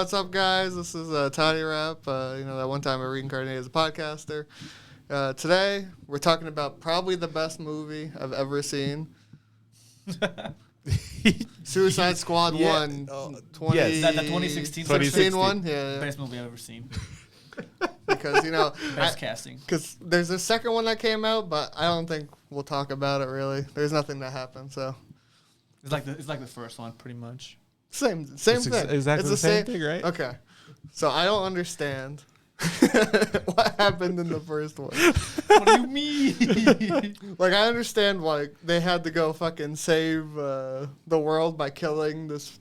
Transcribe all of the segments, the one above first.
What's up, guys? This is Toddy Rap. That one time I reincarnated as a podcaster. Today, we're talking about probably the best movie I've ever seen. Suicide Squad 1. 20, yes. That the 2016 one? Yeah. Best movie I've ever seen. Because, Best casting. Because there's a second one that came out, but I don't think we'll talk about it, really. There's nothing that happened, so. It's like the first one, pretty much. Same thing. Exactly it's the same thing, right? Okay. So I don't understand what happened in the first one. What do you mean? Like, I understand why they had to go fucking save the world by killing this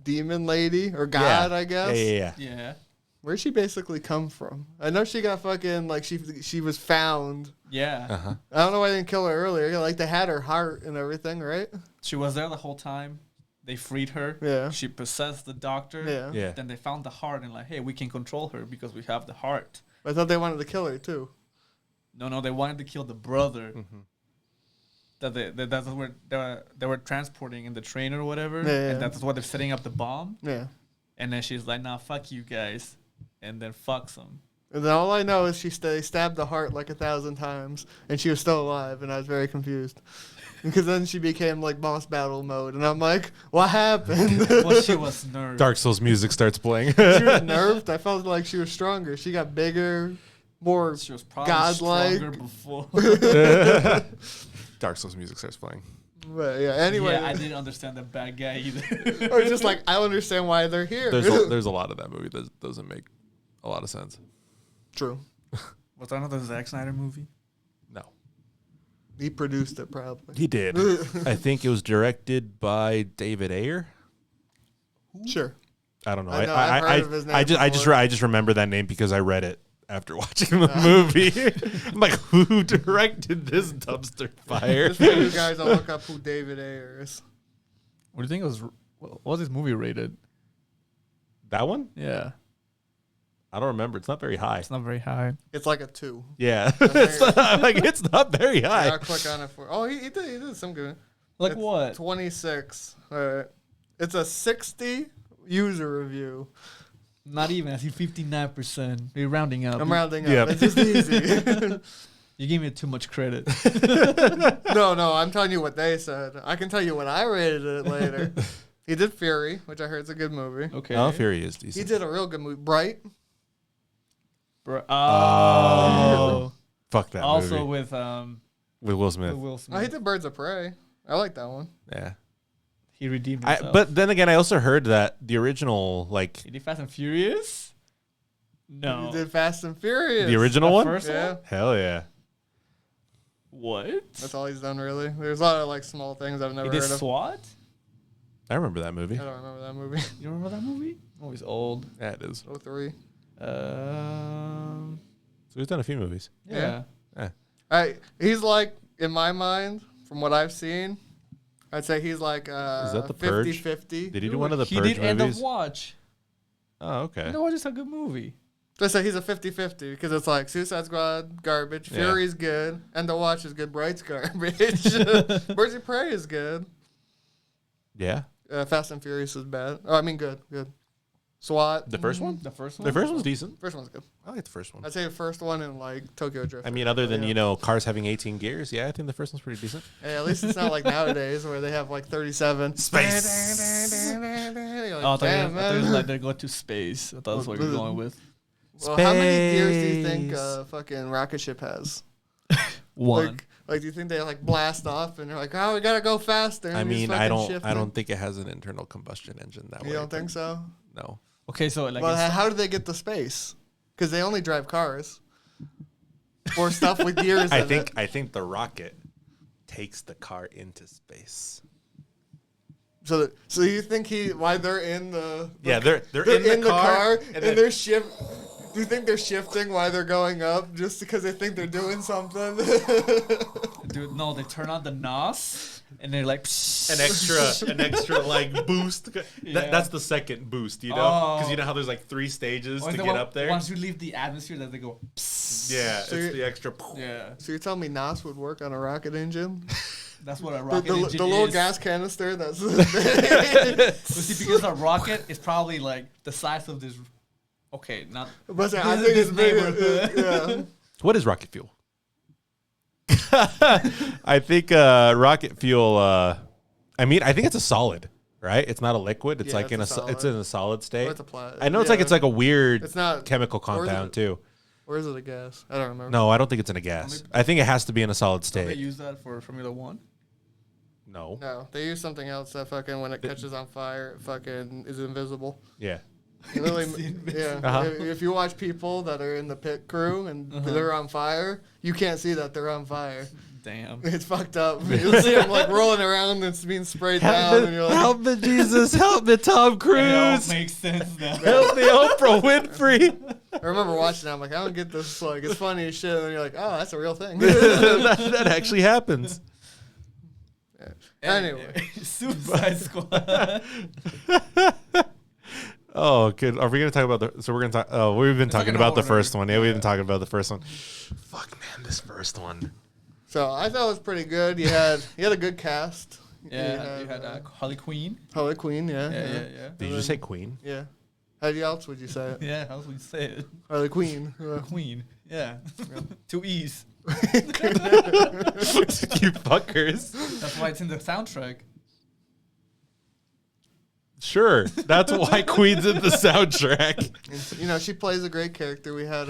demon lady or god, I guess. Yeah. Where'd she basically come from? I know she got fucking, like, she was found. Yeah. Uh-huh. I don't know why they didn't kill her earlier. Like, they had her heart and everything, right? She was there the whole time. They freed her. Yeah. She possessed the doctor. Yeah. Then they found the heart and like, hey, we can control her because we have the heart. I thought they wanted to kill her, too. No, they wanted to kill the brother. Mm-hmm. That's what they were transporting in the train or whatever. Yeah. And that's why they're setting up the bomb. Yeah. And then she's like, nah, fuck you guys. And then fucks them. And then all I know is they stabbed the heart like 1,000 times, and she was still alive, and I was very confused. Because then she became like boss battle mode, and I'm like, what happened? Well, she was nerved. Dark Souls music starts playing. She was nerfed. I felt like she was stronger. She got bigger, more She was probably godlike. stronger before. Dark Souls music starts playing. But yeah, anyway. Yeah, I didn't understand the bad guy either. Or just like, I don't understand why they're here. There's a lot of that movie that doesn't make a lot of sense. True. Was that another Zack Snyder movie? No. He produced it, probably. He did. I think it was directed by David Ayer. Sure. I don't know. I know, I've heard of his name I just remember that name because I read it after watching the movie. I'm like, who directed this dumpster fire? Just for you guys, I'll look up who David Ayer is. What do you think it was? What was this movie rated? That one? Yeah. I don't remember. It's not very high. It's not very high. It's like a 2. Yeah. It's not very high. I'll click on it for. Oh, he did some good. Like It's what? 26. All right. It's a 60 user review. Not even. I see 59%. You're rounding up. I'm rounding up. Yeah. It's just easy. You gave me too much credit. No, I'm telling you what they said. I can tell you what I rated it later. He did Fury, which I heard is a good movie. Okay. Oh, Fury is He decent. did a real good movie. Bright. Oh. Fuck that Also movie. with Will Smith. Will Oh, Smith. he did Birds of Prey. I like that one. Yeah. He redeemed himself. But then again, I also heard that the original, like, He did Fast and Furious? No. He did Fast and Furious. the original The one? first Yeah. one? Hell yeah. What? That's all he's done, really. There's a lot of like small things I've never He did heard of. SWAT? I remember that movie. I don't remember that movie. You remember that movie? Oh, he's old. Yeah, it is. 03. Um, So he's done a few movies. yeah. He's like, in my mind, from what I've seen, I'd say he's like Is that The Purge? 50-50. Did he do one of the He Purge did End of movies? Watch. Oh, okay. End of Watch is a good movie. I say he's a 50-50 because it's like Suicide Squad, garbage, Yeah. Fury's good, and The Watch is good, Bright's garbage, Birds of Prey is good, Yeah. Fast and Furious is bad. Oh, I mean good. SWAT. The first one? The first one? The first one's decent. First one's good. I like the first one. I'd say the first one and like Tokyo Drift. I mean, other than, Yeah. cars having 18 gears, yeah, I think the first one's pretty decent. Hey, at least it's not like nowadays where they have like 37. Space. You're like, Oh, I thought damn, you were man. like they go to space. I thought that's what you're going with. Well, how many gears do you think Space. fucking rocket ship has? One. Like, do you think they like blast off and they're like, oh, we gotta go faster? And I we just mean, I fucking shift don't it? think it has an internal combustion engine that way. You don't think so? No. Okay, so like Well, it's- how do they get to space? Because they only drive cars or stuff with gears. in it. I think the rocket takes the car into space. So you think why they're in the Yeah, they're in the car and and they're shift. Do you think they're shifting while they're going up just because they think they're doing something? dude, no, they turn on the NOS and they're like an extra like boost. Yeah. That's the second boost, you know, because you know how there's like 3 stages to get up there. Once you leave the atmosphere, that they go. Yeah, So it's the extra. Yeah. So you're telling me NOS would work on a rocket engine? That's what a The, rocket the, engine the little is. gas canister. That's. But see, because a rocket is probably like the size of this. Okay, not. But I think it's bigger. Yeah. What is rocket fuel? I think rocket fuel. I think it's a solid, right? It's not a liquid. It's Yeah, like it's in a solid state. Or it's a I know it's like a weird It's not chemical or is compound it- too. Or is it a gas? I don't remember. No, I don't think it's in a gas. I think it has to be in a solid Don't they state. use that for Formula One? No. No, they use something else that fucking when it catches on fire, it fucking is invisible. Yeah. You literally, It's yeah. Uh-huh. If you watch people that are in the pit crew and they're on fire, you can't see that they're on fire. Damn. It's fucked up. You'll see them like rolling around and it's being sprayed down, and you're like, help me, Jesus! Help me, Tom It all Cruise! makes sense now. Help me, Oprah Winfrey! I remember watching it. I'm like, I don't get this. Like, it's funny as shit. And you're like, oh, that's a real thing. that actually happens. Anyway. Suicide Squad. Oh, good. Are we going to talk about the? So we're going to talk. Oh, we've been talking like an about the order. first one. Yeah, we've been talking about the first one. Fuck, man, this first one. So I thought it was pretty good. You had a good cast. Yeah, you had Harley Quinn. Harley Quinn, yeah. Yeah. Did you just say Queen? Yeah. How else would you say it? Yeah, how would you say it? Harley Quinn. Queen. Yeah. 2 E's. You fuckers. That's why it's in the soundtrack. Sure, that's why Queen's in the soundtrack. And, she plays a great character. We had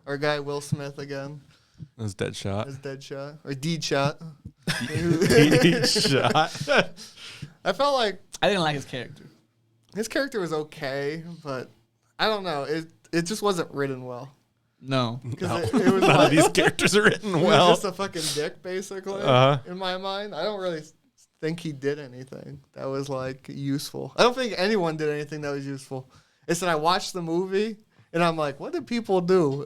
our guy Will Smith again That's Deadshot. as Deadshot or Deedshot. Deadshot. I felt like I didn't like his character. his character was okay, but I don't know. It just wasn't written well. No. Because it was None of like, these characters are written he was well. just a fucking dick, basically, Uh-huh. in my mind. I don't really think he did anything that was, like, useful. I don't think anyone did anything that was useful. It's that I watched the movie, and I'm like, what did people do?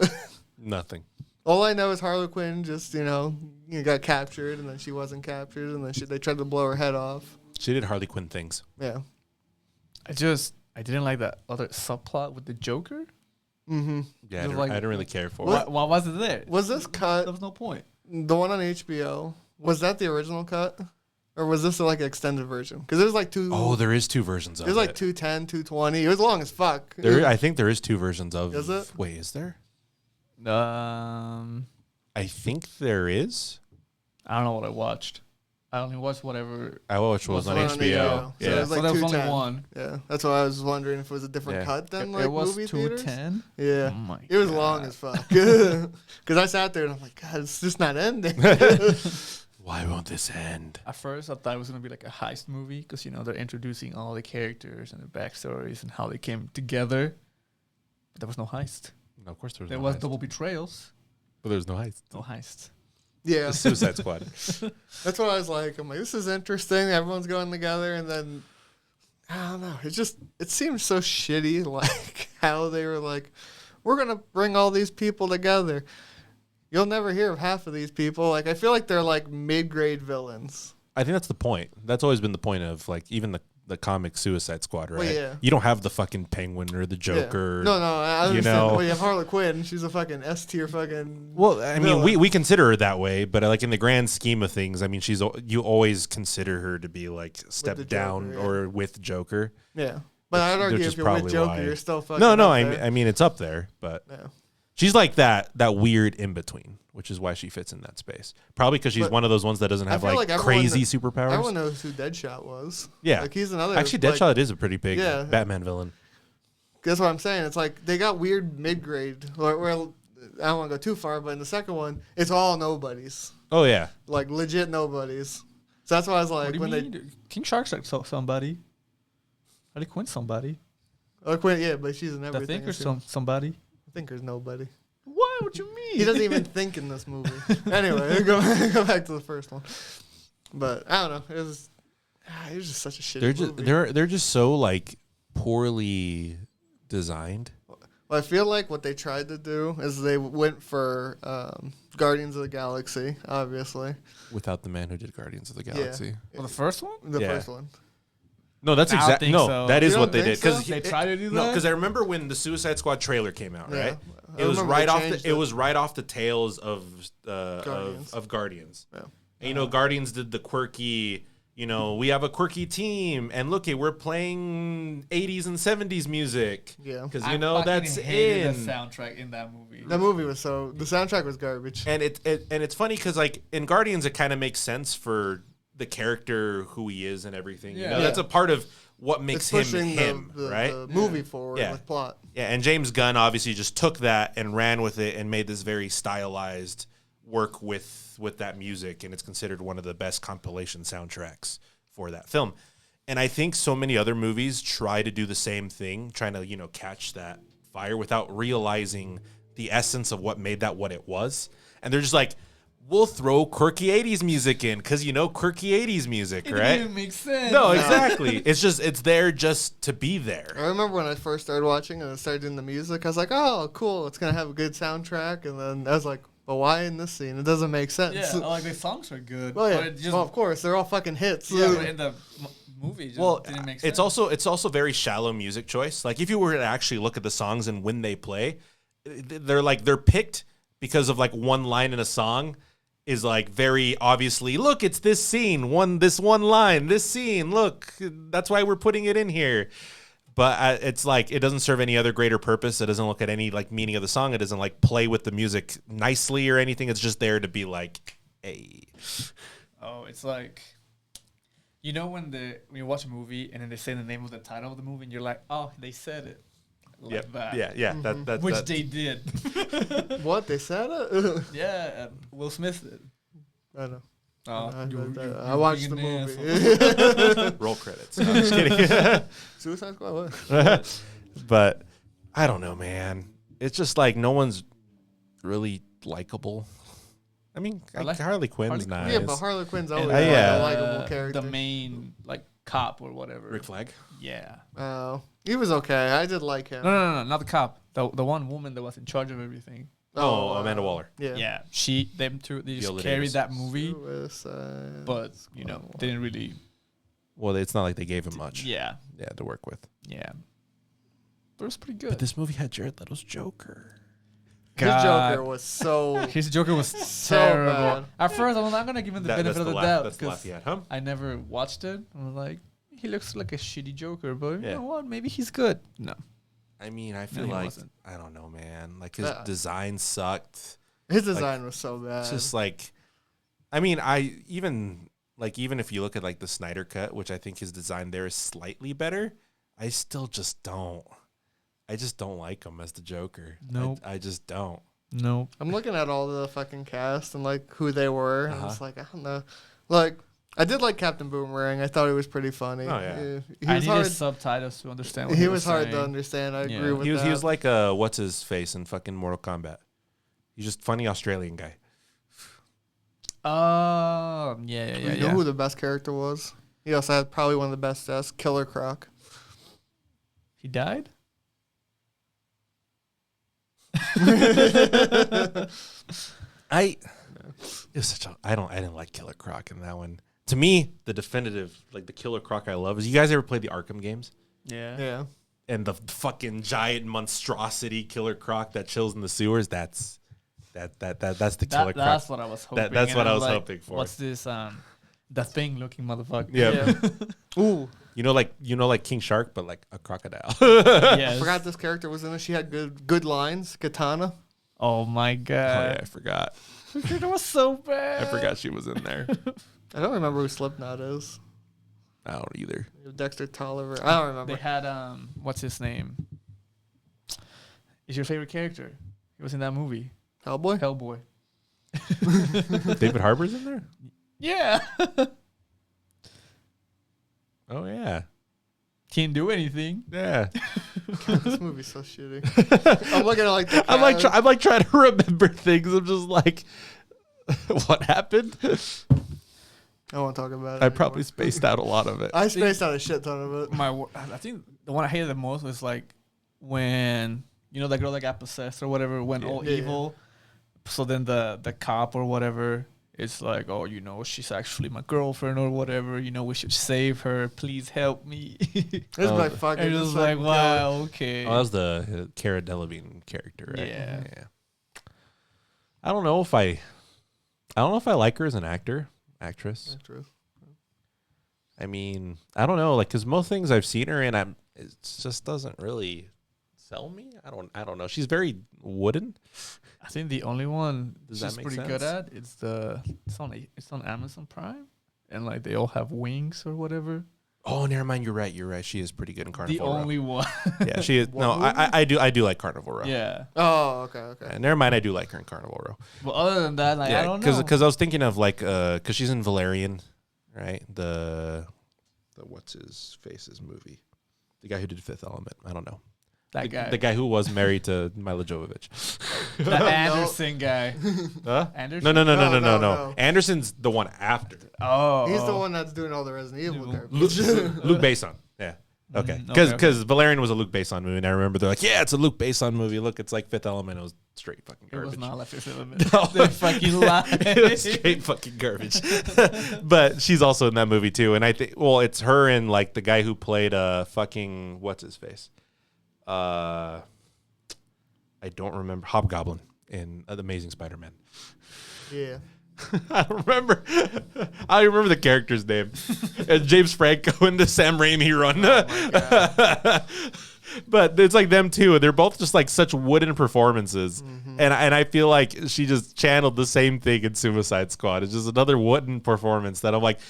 Nothing. All I know is Harley Quinn just, got captured, and then she wasn't captured, and then they tried to blow her head off. She did Harley Quinn things. Yeah. I didn't like that other subplot with the Joker. Mm-hmm. Yeah, Just I didn't really care for Why, it. why was it there? Was this cut, There was no point. the one on HBO, was that the original cut? Or was this like an extended version? Because it was like two. Oh, there is two versions of It was like 210, 220. It was long as fuck. I think there is two versions of. Is it? Wait, is there? I I think there is. don't know what I watched. I only watched whatever. I watched what was on What's HBO. So Yeah. it was like So there was only 210. one. Yeah, that's why I was wondering if it was a different Yeah. cut than It like was movie theaters. 210. Yeah, Oh my it was long God. as fuck. Because I sat there and I'm like, God, it's just not ending. Why won't this end? At first, I thought it was gonna be like a heist movie because they're introducing all the characters and the backstories and how they came together. But there was no heist. No, of course there was. There no was heist. double betrayals. But there was no heist. No heist. Yeah, The Suicide Squad. that's what I was like. I'm like, this is interesting. Everyone's going together, and then I don't know. It seemed so shitty. Like how they were like, we're gonna bring all these people together. You'll never hear of half of these people. Like I feel like they're like mid-grade villains. I think that's the point. That's always been the point of like even the comic Suicide Squad, right? Well, yeah. You don't have the fucking Penguin or the Joker. Yeah. No, I you understand. know. Well, you have Harley Quinn. She's a fucking S tier fucking. Well, I mean, villain. we consider her that way, but like in the grand scheme of things, I mean, you always consider her to be like step the down Joker, yeah. or with Joker. Yeah, but I'd argue which if is you're with probably Joker, why. you're still fucking. No, up I there. mean it's up there, but Yeah. she's like that weird in between, which is why she fits in that space. Probably because she's But one of those ones that doesn't I have feel like like everyone crazy that- superpowers. Everyone knows who Deadshot was. Yeah, like he's another. actually, like, Deadshot is a pretty big Yeah. Batman villain. That's what I'm saying. It's like they got weird mid-grade. Well, I don't want to go too far, but in the second one, it's all nobodies, Oh yeah, like legit nobodies. So that's why I was like, What do you when mean? King Shark's like somebody. Harley Quinn's somebody. Quinn, yeah, but she's in The everything. Thinker's I somebody. Thinker's nobody. What? What you mean? He doesn't even think in this movie. Anyway, go back to the first one. But I don't know. It was just such a shitty movie. they're just so like poorly designed. Well, I feel like what they tried to do is they went for Guardians of the Galaxy, obviously. Without the man who did Guardians of the Galaxy. Well, the first one? The Yeah. first one. No, that's I don't exactly think no. so. That is You what don't they did think so? because They tried to do No, that? because I remember when the Suicide Squad trailer came out, Yeah. right? I It was remember right they off changed it was right off the tails of Guardians. Guardians. Yeah. And, you know, Guardians did the quirky, you know, we have a quirky team, and look, we're playing 80s and 70s music. Yeah. Because, I you know, fucking that's hated in. the soundtrack in that movie. That movie was the soundtrack was garbage. And it's funny because, like, in Guardians, it kind of makes sense for the character, who he is and everything. You know, Yeah. that's a part of what makes It's him pushing him, the right? the movie forward Yeah. with plot. Yeah, and James Gunn obviously just took that and ran with it and made this very stylized work with that music, and it's considered one of the best compilation soundtracks for that film. And I think so many other movies try to do the same thing, trying to, you know, catch that fire without realizing the essence of what made that what it was. And they're just like, we'll throw quirky 80s music in because, you know, quirky 80s music, It right? didn't even make sense. No, exactly. It's there just to be there. I remember when I first started watching and I started doing the music, I was like, oh, cool, it's going to have a good soundtrack. And then I was like, but why in this scene? It doesn't make sense. Yeah, like the songs are good. Well, yeah. But it just, Well, of course, they're all fucking hits. yeah, but in the movie, it just didn't make sense. it's also very shallow music choice. Like if you were to actually look at the songs and when they play, they're picked because of like one line in a song is like very obviously, look, it's this scene, this one line, this scene, look, that's why we're putting it in here. But it's like it doesn't serve any other greater purpose. It doesn't look at any like meaning of the song. It doesn't like play with the music nicely or anything. It's just there to be like, hey. Oh, it's like, you know, when you watch a movie and then they say the name of the title of the movie and you're like, oh, they said it. Like that. Yeah. That Which they did. What? They said it? Yeah, Will Smith did. I know. Oh, I watched the being an movie. roll credits. No, I'm just kidding. Suicide Squad? What? But I don't know, man. It's just like no one's really likable. I mean, I like Harley Quinn's Harley nice. Yeah, but Harley Quinn's always And, a likable character. The main like cop or whatever. Rick Flag. Yeah. Oh, he was okay. I did like him. No, not the cop. The one woman that was in charge of everything. Oh, Amanda Waller. Yeah. Yeah, them two. They just Viola carried Davis. that movie, Suicide but you know, didn't really. Well, it's not like they gave him much. Yeah, To work with. yeah. But it was pretty good. But this movie had Jared Leto's Joker. His Joker was so. His Joker was So terrible. bad. At first, I'm not gonna give him the benefit of the doubt That's the laugh he had, huh? I never watched it. I was like, he looks like a shitty Joker, but Yeah. you know what? Maybe he's good. No, I mean, I feel he like wasn't. I don't know, man. Like his design sucked. His design was so bad. It's just like, I mean, even if you look at like the Snyder cut, which I think his design there is slightly better, I still just don't. I just don't like him as the Joker. Nope. I just don't. no. I'm looking at all the fucking cast and like who they were, and Uh-huh. it's like I don't know. Like I did like Captain Boomerang. I thought he was pretty funny. Oh, yeah. He I was needed hard. subtitles to understand. What He was hard saying. to understand. I Yeah. agree with He was that. like what's his face in fucking Mortal Kombat. He's just funny Australian guy. Yeah. You know who the best character was? He also had probably one of the best deaths, Killer Croc. He died. I didn't like Killer Croc in that one. To me, the definitive, like the Killer Croc I love is, you guys ever played the Arkham games? Yeah. Yeah. And the fucking giant monstrosity Killer Croc that chills in the sewers, that's the Killer Croc. That's what I was hoping. That's And what I'm I was like, hoping for. What's this? The Thing looking motherfucker. Yeah. Ooh, You know like King Shark, but like a crocodile. Yes. I forgot this character was in it. She had good lines. Katana. Oh my Oh god. yeah, I forgot. It was so bad. I forgot she was in there. I don't remember who Slipknot is. I don't either. Dexter Tolliver. I don't remember. They had what's his name? Is your favorite character? He was in that movie. Hellboy. Hellboy. David Harbour's in there? Yeah. Oh yeah. Can't do anything. Yeah. God, this movie's so shitty. I'm looking at like the cast. I'm like trying to remember things. I'm just like, what happened? I won't talk about it. I probably anymore. spaced out a lot of it. I spaced out a shit ton of it. I think the one I hated the most was like when the girl that got possessed or whatever went all Yeah. evil. So then the cop or whatever is like, oh, she's actually my girlfriend or whatever. We should save her. Please help me. This is my fucking. And it was like, wow, okay. Oh, that was the Cara Delevingne character, right? Yeah. I don't know if I like her as an actor. actress. Actress. I mean, I don't know, like, because most things I've seen her in, it just doesn't really sell me. I don't know. She's very wooden. I think the only one Does that she's make pretty sense? good at it's on Amazon Prime, and like they all have wings or whatever. Oh, never mind. You're right. She is pretty good in Carnival The Row. only one. Yeah, she is. What No, movie? I do like Carnival Row. Yeah. Oh, okay. Never mind. I do like her in Carnival Row. But other than that, like I don't know. Because I was thinking of like because she's in Valerian, right? The what's his face's movie, the guy who did Fifth Element. I don't know. That guy. The guy who was married to Mila Jovovich. The Anderson guy. Huh? Anderson? No. Anderson's the one after. Oh. He's the one that's doing all the Resident Evil Luke- garbage. Luke Besson. Yeah. Okay. okay. Because Valerian was a Luke Besson movie, and I remember they're like, yeah, it's a Luke Besson movie. Look, it's like Fifth Element. It was straight fucking It garbage. was not like Fifth Element. No. They fucking lied. It was straight fucking garbage. But she's also in that movie too, and I think it's her and like the guy who played fucking what's his face. I don't remember Hobgoblin in The Amazing Spider-Man. Yeah. I don't remember. I remember the character's name. It's James Franco in the Sam Raimi run. Oh my God. But it's like them too. They're both just like such wooden performances, and I feel like she just channeled the same thing in Suicide Squad. It's just another wooden performance that I'm like,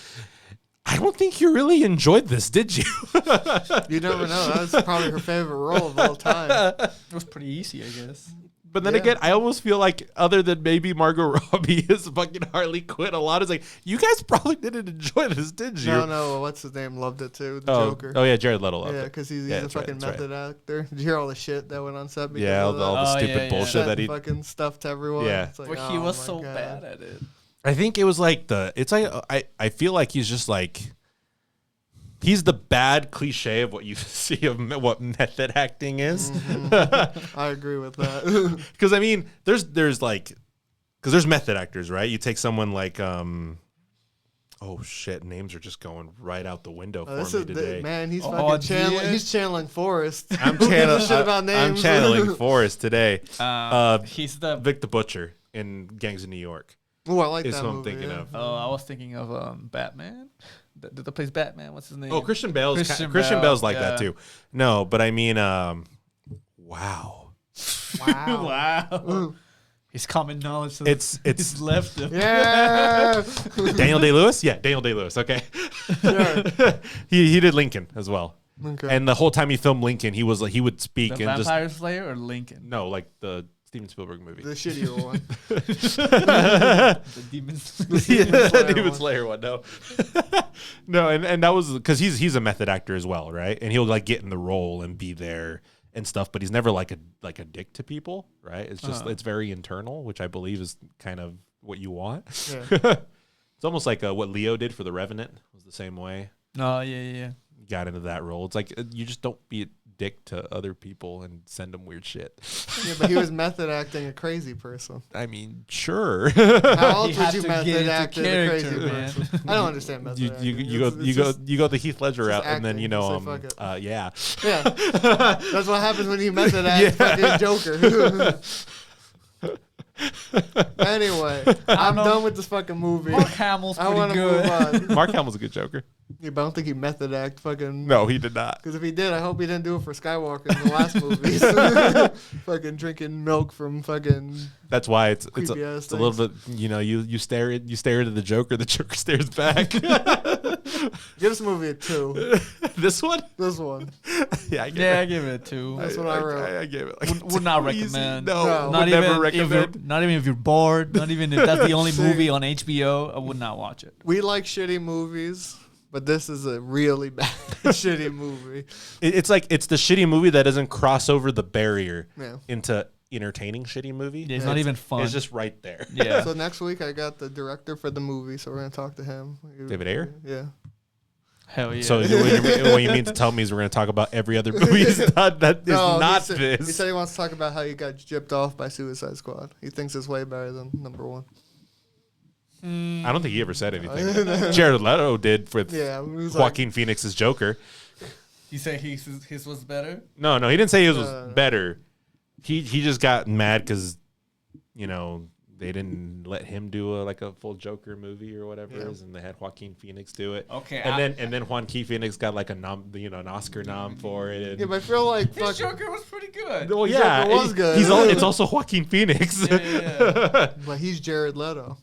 I don't think you really enjoyed this, did you? You never know. That was probably her favorite role of all time. It was pretty easy, I guess. But then Yeah. again, I almost feel like other than maybe Margot Robbie is fucking Harley Quinn, a lot is like, you guys probably didn't enjoy this, did you? No. What's his name? Loved it too. The Joker. Oh yeah, Jared Leto loved Yeah, it. because he's Yeah, a that's right, fucking that's right. method actor. Did you hear all the shit that went on set? Because Yeah, all of the that? stupid yeah, yeah. bullshit Said that he. fucking stuff to everyone. Yeah. It's like, But he oh was my so God. bad at it. I think it was like it's like I feel like he's just like he's the bad cliche of what you see of what method acting is. Mm-hmm. I agree with that. Because I mean, there's like because there's method actors, right? You take someone like oh shit, names are just going right out the window for This me is today. man. He's Oh, fucking channeling. yeah. He's channeling Forrest. I'm Who gives a shit about I'm names? channeling Forrest today. He's the. Vic the Butcher in Gangs of New York Oh, I like is that who I'm movie. thinking yeah. of. Oh, I was thinking of Batman. The plays Batman. What's his name? Oh, Christian Bale's Christian Christian Bale, Bale's like that yeah. too. No, but I mean, wow. Wow. Wow. His common knowledge. It's He's left him. Yeah. Daniel Day-Lewis? Yeah, Daniel Day-Lewis. Okay. Sure. he did Lincoln as well. Okay. And the whole time he filmed Lincoln, he would speak The and just Vampire Slayer or Lincoln? no, like the Steven Spielberg movie. The shittier one. The Demons. Yeah, Slayer Demon one. Slayer one. No, no, and that was because he's a method actor as well, right? And he'll like get in the role and be there and stuff, but he's never like a dick to people, right? It's just it's very internal, which I believe is kind of what you want. Yeah. It's almost like what Leo did for The Revenant was the same way. Oh, yeah. He got into that role. It's like you just don't be a dick to other people and send them weird shit. Yeah, but he was method acting a crazy person. I mean, sure. How else He would had you to get method into act a crazy character, man. person? I don't understand method you acting. you go It's you go just- you go the Heath Ledger just route, and then acting. you know Just say, fuck it. yeah. Yeah. That's what happens when you method act Yeah. fucking Joker. Anyway, I'm know. done with this fucking movie. Mark Hamill's I pretty want to good. move on. Mark Hamill's a good Joker. Yeah, but I don't think he method act fucking. No, he did not. Because if he did, I hope he didn't do it for Skywalker in the last movies. Fucking drinking milk from fucking. That's why it's Creepy-ass it's a little bit, you know, you stare into the Joker stares back. Give this movie a 2. This one? This one. Yeah, I give Yeah, I it. give it a 2. That's what I wrote. I gave it. Like Would not easy. recommend. No, No. would never if you're, recommend. not even if you're bored. Not even if that's the only See. movie on HBO. I would not watch it. We like shitty movies, but this is a really bad shitty movie. It's like it's the shitty movie that doesn't cross over the barrier Yeah. into entertaining shitty movie. It's not even fun. It's just right there. Yeah. So next week I got the director for the movie, so we're gonna talk to him. David Ayer? Yeah. Hell yeah. So what you mean to tell me is we're going to talk about every other movie that is not he said, this. He said he wants to talk about how he got gypped off by Suicide Squad. He thinks it's way better than number 1. I don't think he ever said anything. Jared Leto did with Yeah, he was Joaquin Phoenix's Joker. You say his was better? No, he didn't say his was No. better. He just got mad because, you know, they didn't let him do like a full Joker movie or whatever it is, and they had Joaquin Phoenix do it. Okay, and then Joaquin Phoenix got like an Oscar nom for it. And Yeah, but I feel like his Joker was pretty good. well, yeah, Joker was good. It's also Joaquin Phoenix. Yeah. but he's Jared Leto.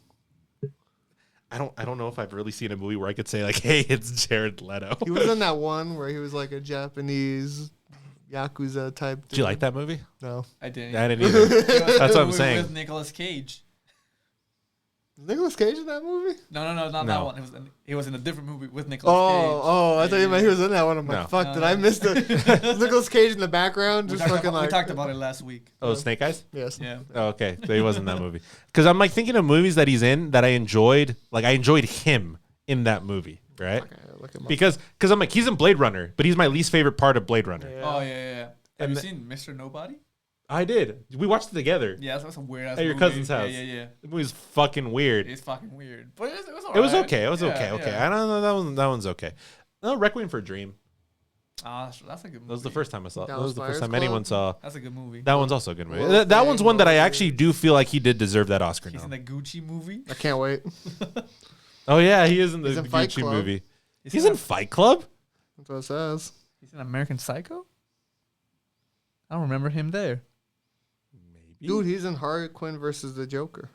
I don't know if I've really seen a movie where I could say like, hey, it's Jared Leto. He was in that one where he was like a Japanese Yakuza type dude. Did you like that movie? No. I didn't. I didn't either. That's what I'm With saying. With Nicolas Cage. Is Nicolas Cage in that movie? No, not No. that one. He was in a different movie with Nicolas Cage. I thought you meant he was in that one. I'm like, No. fuck, No, did no. I miss the Nicolas Cage in the background? We Just fucking like. talked about it last week. Oh, Snake Eyes? Yes. Yeah. Oh, okay. So he was in that movie. Because I'm like thinking of movies that he's in that I enjoyed. Like I enjoyed him in that movie, right? Okay, look at my. Because I'm like, he's in Blade Runner, but he's my least favorite part of Blade Runner. Yeah. Oh yeah. Have And you the- seen Mr. Nobody? I did. We watched it together. Yeah, that's some weird ass. At your cousin's house. Yeah. The movie's fucking weird. It's fucking weird, but it was alright. It was okay. It was Yeah, okay. Okay. yeah. I don't know. That one's okay. No, Requiem for a Dream. That's a good movie. That was the first time I saw it. That Dallas was the first Buyers time Club? anyone saw. That's a good movie. That one's also a good movie. Well, That one's one that I well, actually do feel like he did deserve that Oscar He's in nom. the Gucci movie. I can't wait. Oh yeah, he is in the He's in Fight Gucci Club. movie. He's in Fight Club? That's what it says. He's in American Psycho. I don't remember him there. Maybe. Dude, he's in Harley Quinn versus the Joker.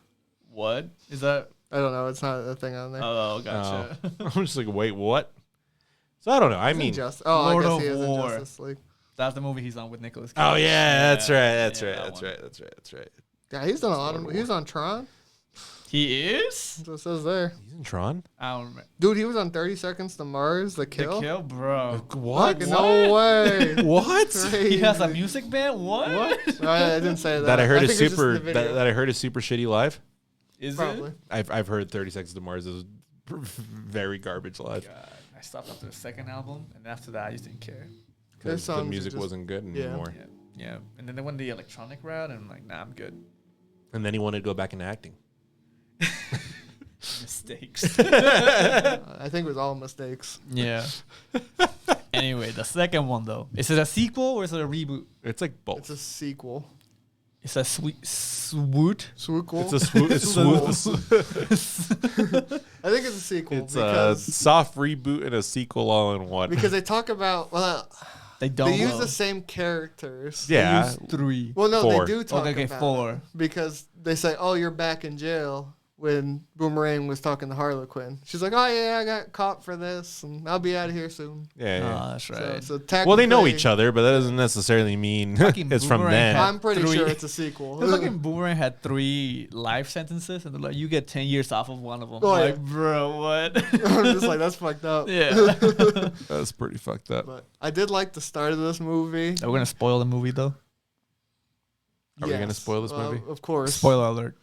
What is that? I don't know. It's not a thing on there. Oh, gotcha. I'm just like, wait, what? So I don't know. I He's in mean, Lord I guess of he is in War. Justice League. That's the movie he's on with Nicolas Cage. oh yeah, that's right. That's Yeah, right. that That's one. right. That's right. Yeah, he's done a lot Lord of. of He was on Tron. He is? That's what it says there. He's in Tron. I don't remember. Dude, he was on 30 Seconds to Mars. The Kill. The Kill, bro. What? Fucking no way. What? He has a music band? What? I didn't say that. That I heard is think it's just super. the video. That I heard is super shitty live. Is Probably. it? I've heard 30 Seconds to Mars is very garbage live. God, I stopped after the second album, and after that, I just didn't care. Their Because the songs are music just- wasn't good yeah. anymore. Yeah. And then they went the electronic route, and I'm like, nah, I'm good. And then he wanted to go back into acting. Mistakes. I think it was all mistakes. Yeah. Anyway, the second one though, is it a sequel or is it a reboot? It's like both. It's a sequel. It's a swoot. Sequel. It's a swoop. It's I think it's a sequel It's a because soft reboot and a sequel all in one. because they talk about They don't. they use the same characters. yeah, 3. Well, no, Four. they do talk Okay, about 4. it because they say, "Oh, you're back in jail." When Boomerang was talking to Harley Quinn, she's like, "Oh yeah, I got caught for this, and I'll be out of here soon." yeah. That's right. So Well, they know technically, each other, but that doesn't necessarily mean Fucking it's from Boomerang them. had- I'm pretty 3. sure it's a sequel. The fucking Boomerang had 3 life sentences, and they're like, you get 10 years off of one of them. Oh, I'm yeah. like, bro, what? I'm just like, that's fucked up. Yeah. That's pretty fucked up. But I did like the start of this movie. Are we gonna spoil the movie though? Are we gonna spoil this movie? Of course. Spoiler alert.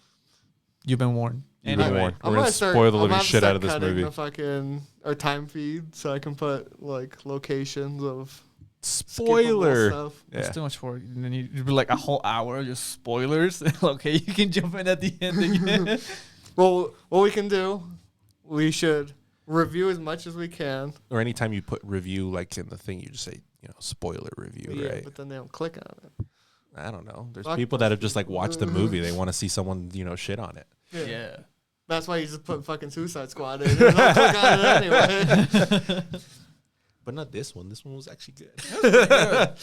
You've been warned. You've been Anyway, warned. I'm We're gonna start- spoil the I'm living about to shit start out of this cutting movie. The fucking our time feed so I can put like locations of Spoiler. skippable stuff. it's Yeah. too much work. And then you'd be like a whole hour just spoilers. Okay, you can jump in at the end again. Well, what we can do, we should review as much as we can. Or anytime you put review like in the thing, you just say, spoiler review, Yeah, right? but then they don't click on it. I don't know. There's Fuck people that have just like watched the movie. They want to see someone, shit on it. Yeah. That's why you just put fucking Suicide Squad in. And they'll click on it anyway. But not this one. This one was actually good.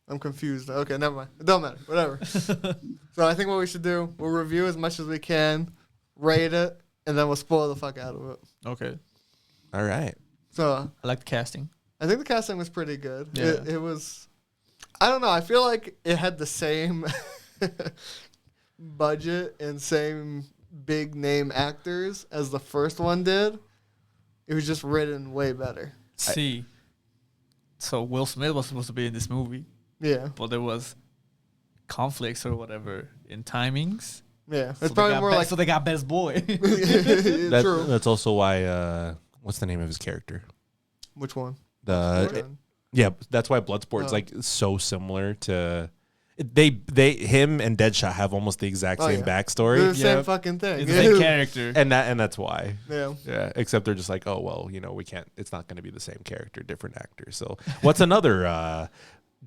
I'm confused. Okay, never mind. It don't matter. Whatever. So I think what we should do, we'll review as much as we can, rate it, and then we'll spoil the fuck out of it. Okay. All right. So I like the casting. I think the casting was pretty good. Yeah. It was, I don't know. I feel like it had the same budget and same big name actors as the first one did. It was just written way better. See. So Will Smith was supposed to be in this movie, Yeah. but there was conflicts or whatever in timings. Yeah. So It's probably more like so they got best boy. true. That's also why. What's the name of his character? Which one? The yeah. That's why Bloodsport's Oh. like so similar to. Him and Deadshot have almost the exact Oh, same yeah. backstory. They're the same Yep. fucking thing. It's the same character. And that's why. Yeah. Yeah, except they're just like, oh well, we can't. It's not going to be the same character, different actor. So, what's another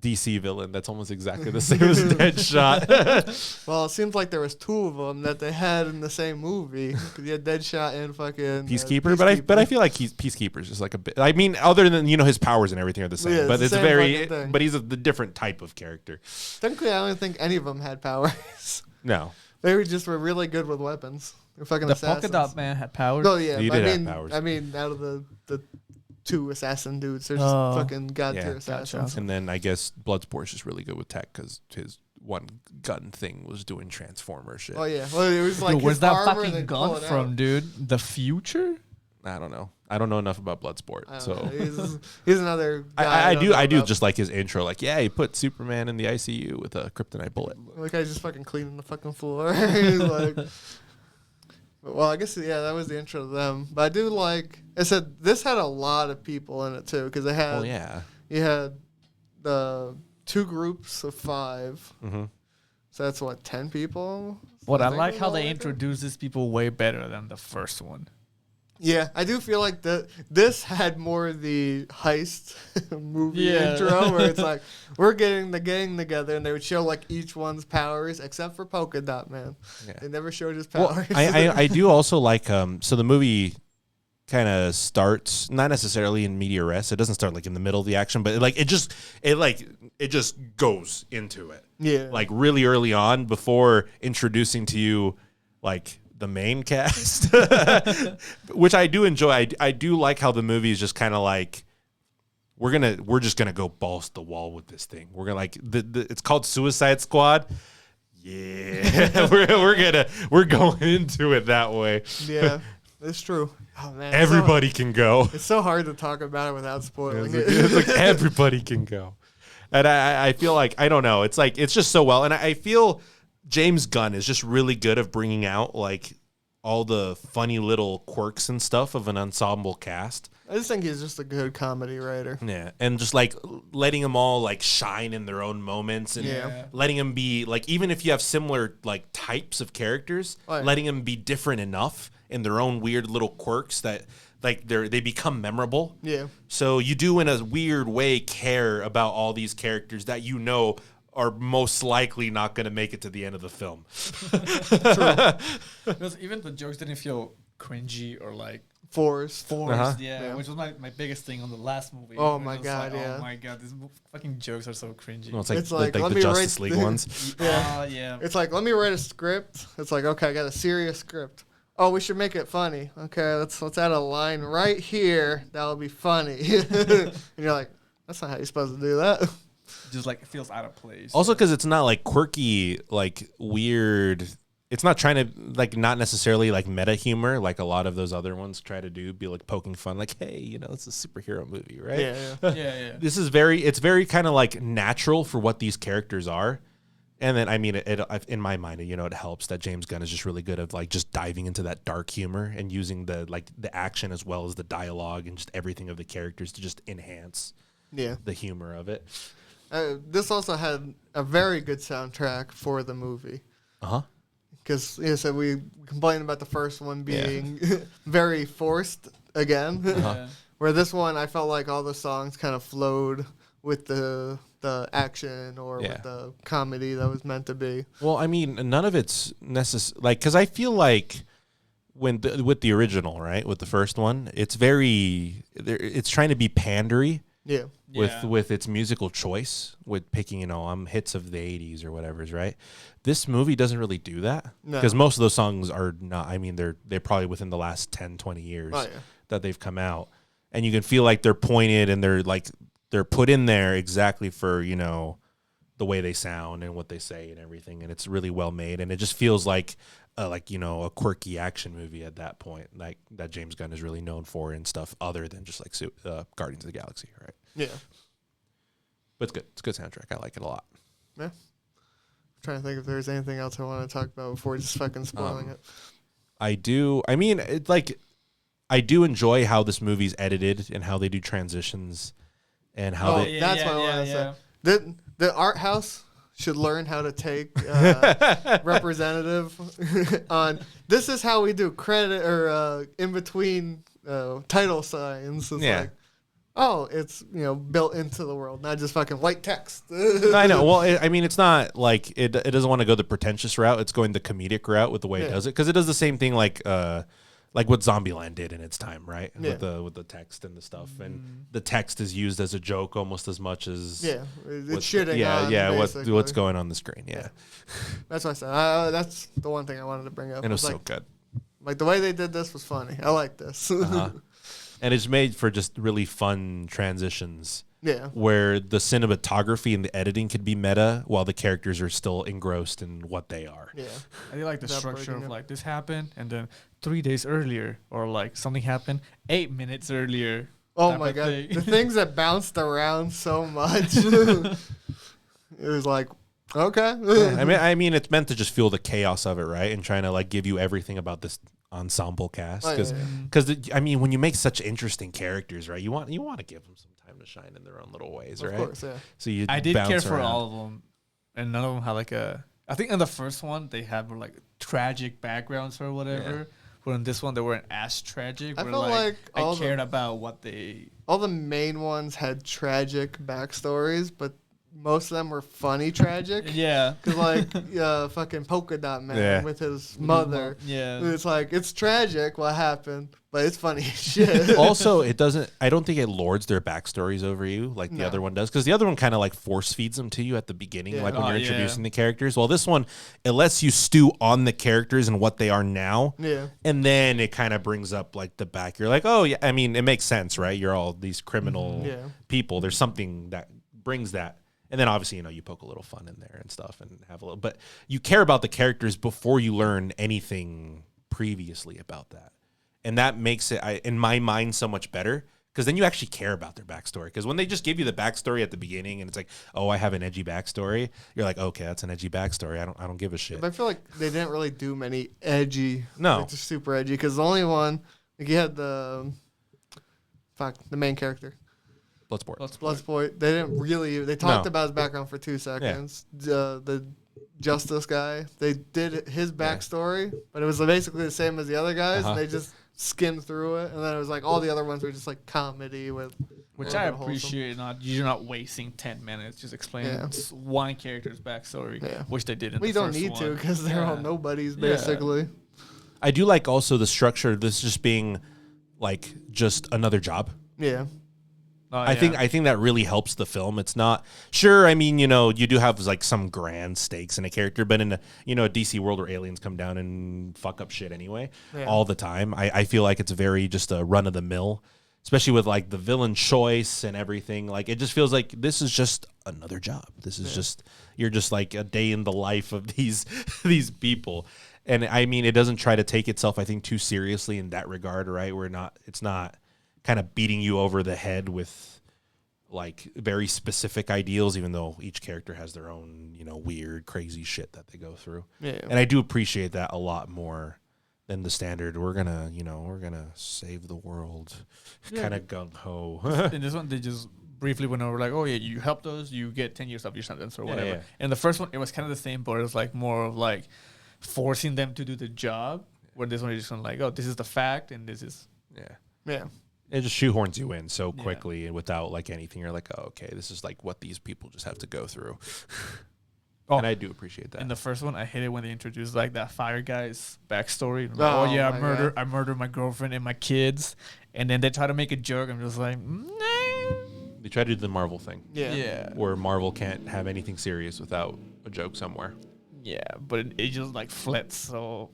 DC villain that's almost exactly the same as Deadshot. Well, it seems like there was 2 of them that they had in the same movie. 'Cause you had Deadshot and fucking Peacekeeper, but I feel like Peacekeeper's just like a bit. I mean, other than his powers and everything are the same, Yeah, but it's the it's same very. fucking thing. But he's the different type of character. Technically, I don't think any of them had powers. No, They were really good with weapons. They're fucking The assassins. polka dot man had powers. No, yeah, He but did I have mean, powers. I mean, out of the 2 assassin dudes, they're just Oh. fucking god Yeah. tier Gotcha. assassins. and then I guess Bloodsport's just really good with tech because his one gun thing was doing Transformer shit. Oh yeah, well it was like Dude, where's his that armor, fucking then gun pull it from, out. dude? The future? I don't know. I don't know enough about Bloodsport, I don't so. know. He's another guy. I don't know do about. just like his intro, like he put Superman in the ICU with a kryptonite bullet. Like I just fucking cleaning the fucking floor. He's like, well, I guess that was the intro to them. But I do like. I said this had a lot of people in it too because they had. Well, yeah. You had the 2 groups of 5. Mm-hmm. So that's what 10 people. What I think like was how all they like that? introduce these people way better than the first one. Yeah, I do feel like this had more of the heist movie Yeah. intro where it's like we're getting the gang together and they would show like each one's powers except for Polka Dot Man. Yeah. They never showed his Well, powers. I do also like so the movie kind of starts not necessarily in media res. It doesn't start like in the middle of the action, but it just goes into it. Yeah. Like really early on before introducing to you like the main cast, which I do enjoy. I do like how the movie is just kind of like we're just gonna go balls to the wall with this thing. We're gonna like it's called Suicide Squad. Yeah, we're going into it that way. Yeah, it's true. Oh man, Everybody can go. It's so hard to talk about it without spoiling It's it. like everybody can go. And I feel like, I don't know, it's like, it's just so well. And I feel James Gunn is just really good at bringing out like all the funny little quirks and stuff of an ensemble cast. I just think he's just a good comedy writer. Yeah. And just like letting them all like shine in their own moments and Yeah. letting them be like, even if you have similar like types of characters, Oh, yeah. letting them be different enough in their own weird little quirks that like they become memorable. Yeah. So you do, in a weird way, care about all these characters that you know are most likely not going to make it to the end of the film. Because even the jokes didn't feel cringy or like Forrest. forced. Uh-huh. Yeah, which was my biggest thing on the last movie. Oh It my was God, like, yeah. Oh my god, these fucking jokes are so cringy. Well, it's It's like, like let the me Justice write League the- ones. Yeah. Yeah. It's like, let me write a script. It's like, okay, I got a serious script. Oh, we should make it funny. Okay, let's add a line right here that'll be funny. And you're like, that's not how you're supposed to do that. Just like it feels out of place. Also, because it's not like quirky, like weird. It's not trying to like not necessarily like meta humor like a lot of those other ones try to do. Be like poking fun, like, hey, it's a superhero movie, right? Yeah. yeah. This is it's very kind of like natural for what these characters are. And then, I mean, it in my mind, it helps that James Gunn is just really good at like just diving into that dark humor and using the action as well as the dialogue and just everything of the characters to just enhance Yeah. the humor of it. This also had a very good soundtrack for the movie. Uh-huh. Because, so we complained about the first one being very forced again. Yeah. Where this one, I felt like all the songs kind of flowed with the action or Yeah. with the comedy that was meant to be. Well, I mean, none of it's necessary. Like, because I feel like with the original, right, with the first one, it's it's trying to be pandery Yeah. with its musical choice, with picking, hits of the 80s or whatever's, right? This movie doesn't really do that No. because most of those songs are not, I mean, they're probably within the last 10, 20 years Oh, yeah. that they've come out. And you can feel like they're pointed and they're put in there exactly for, the way they sound and what they say and everything. And it's really well made. And it just feels like a quirky action movie at that point, like that James Gunn is really known for and stuff other than just like Guardians of the Galaxy, right? Yeah. But it's good. It's a good soundtrack. I like it a lot. Yeah. I'm trying to think if there's anything else I want to talk about before just fucking spoiling it. I do. I mean, I do enjoy how this movie's edited and how they do transitions and how they. That's what I want to say. The art house should learn how to take representative on. This is how we do credit or in between title signs. It's Yeah. like, oh, it's built into the world, not just fucking white text. I know. Well, I mean, it's not like it doesn't want to go the pretentious route. It's going the comedic route with the way it does it, because it does the same thing like what Zombieland did in its time, right? Yeah. With the text and the stuff, and the text is used as a joke almost as much as it's shitting on what's going on the screen. Yeah, that's what I said. That's the one thing I wanted to bring up. and it was so like, good. Like the way they did this was funny. I like this. And it's made for just really fun transitions. Yeah. Where the cinematography and the editing could be meta while the characters are still engrossed in what they are. Yeah. I like the Without structure breaking of it. like this happened and then 3 days earlier, or like something happened 8 minutes earlier. Oh type my of god, thing. the things that bounced around so much. It was like, okay. I mean, it's meant to just feel the chaos of it, right? And trying to like give you everything about this ensemble cast, because I mean, when you make such interesting characters, right? You want to give them some time to shine in their own little ways, right? Of course, yeah. So I did care for around. all of them, and none of them had like I think in the first one they had more like tragic backgrounds or whatever. Yeah. But in this one they weren't as tragic. I where, felt like I all cared about what they. All the main ones had tragic backstories, but most of them were funny tragic. Yeah. Cause like fucking Polka Dot Man Yeah. with his mother. Yeah. It's like it's tragic what happened, but it's funny as shit. Also, I don't think it lords their backstories over you like the No. other one does, because the other one kind of like force feeds them to you at the beginning, Yeah. like when Oh, you're yeah. introducing the characters. Well, this one, it lets you stew on the characters and what they are now. Yeah. And then it kind of brings up like the back. You're like, oh yeah, I mean, it makes sense, right? You're all these criminal Yeah. people. There's something that brings that. And then obviously, you poke a little fun in there and stuff and have a little, but you care about the characters before you learn anything previously about that. And that makes it, in my mind, so much better, because then you actually care about their backstory. Because when they just give you the backstory at the beginning and it's like, oh, I have an edgy backstory, you're like, okay, that's an edgy backstory. I don't give a shit. But I feel like they didn't really do many edgy. No. Like, just super edgy. Because the only one, like you had the main character. Bloodsport. Bloodsport. They didn't really. They talked about his background for 2 seconds. The Justice guy. They did his backstory, but it was basically the same as the other guys. And they just skimmed through it, and then it was like all the other ones were just like comedy with. Which I appreciate. You're not wasting 10 minutes just explaining one character's backstory, which they did in We the don't first need one. to because they're all nobodies basically. I do like also the structure of this just being like just another job. Yeah. I think that really helps the film. It's not sure. I mean, you do have like some grand stakes in a character, but in a a DC world where aliens come down and fuck up shit anyway all the time. I feel like it's very just a run of the mill, especially with like the villain choice and everything. Like it just feels like this is just another job. This is just you're just like a day in the life of these people. And I mean, it doesn't try to take itself, I think, too seriously in that regard, right? It's not kind of beating you over the head with like very specific ideals, even though each character has their own, weird, crazy shit that they go through. Yeah. And I do appreciate that a lot more than the standard. We're gonna save the world, kind of gung ho. In this one, they just briefly went over like, oh yeah, you helped us, you get 10 years off your sentence or whatever. Yeah. And the first one, it was kind of the same, but it was like more of like forcing them to do the job. Where this one is just like, oh, this is the fact, and this is Yeah. It just shoehorns you in so quickly and without like anything. You're like, oh, okay, this is like what these people just have to go through. And I do appreciate that. In the first one, I hate it when they introduce like that fire guy's backstory. Like, Oh, oh yeah, my I murdered my girlfriend and my kids, and then they try to make a joke. I'm just like, nah. They try to do the Marvel thing. Yeah. Where Marvel can't have anything serious without a joke somewhere. Yeah, but it just like flits. So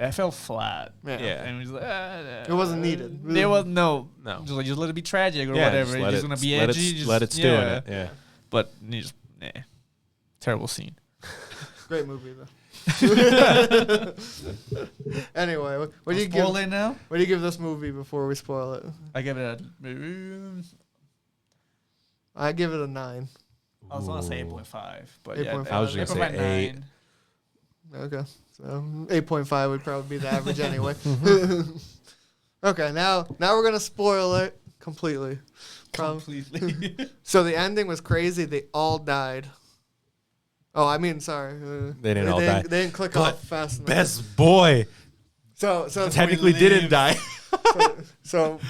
I felt flat. Yeah. And it was like, It wasn't needed. There was no. No. Just let it be tragic or whatever. It's just gonna be edgy. Just let it stew in it. Yeah. But you just terrible scene. Great movie though. Anyway, what do you give? Spoil it now? What do you give this movie before we spoil it? I give it I give it a 9. I was gonna say 8.5, but 8.5. I was just gonna say 8. Okay, so 8.5 would probably be the average anyway. Okay, now we're gonna spoil it completely. Completely. So the ending was crazy. They all died. Oh, I mean, sorry. They didn't all die. They didn't click But off fast enough. Best boy So technically didn't die. So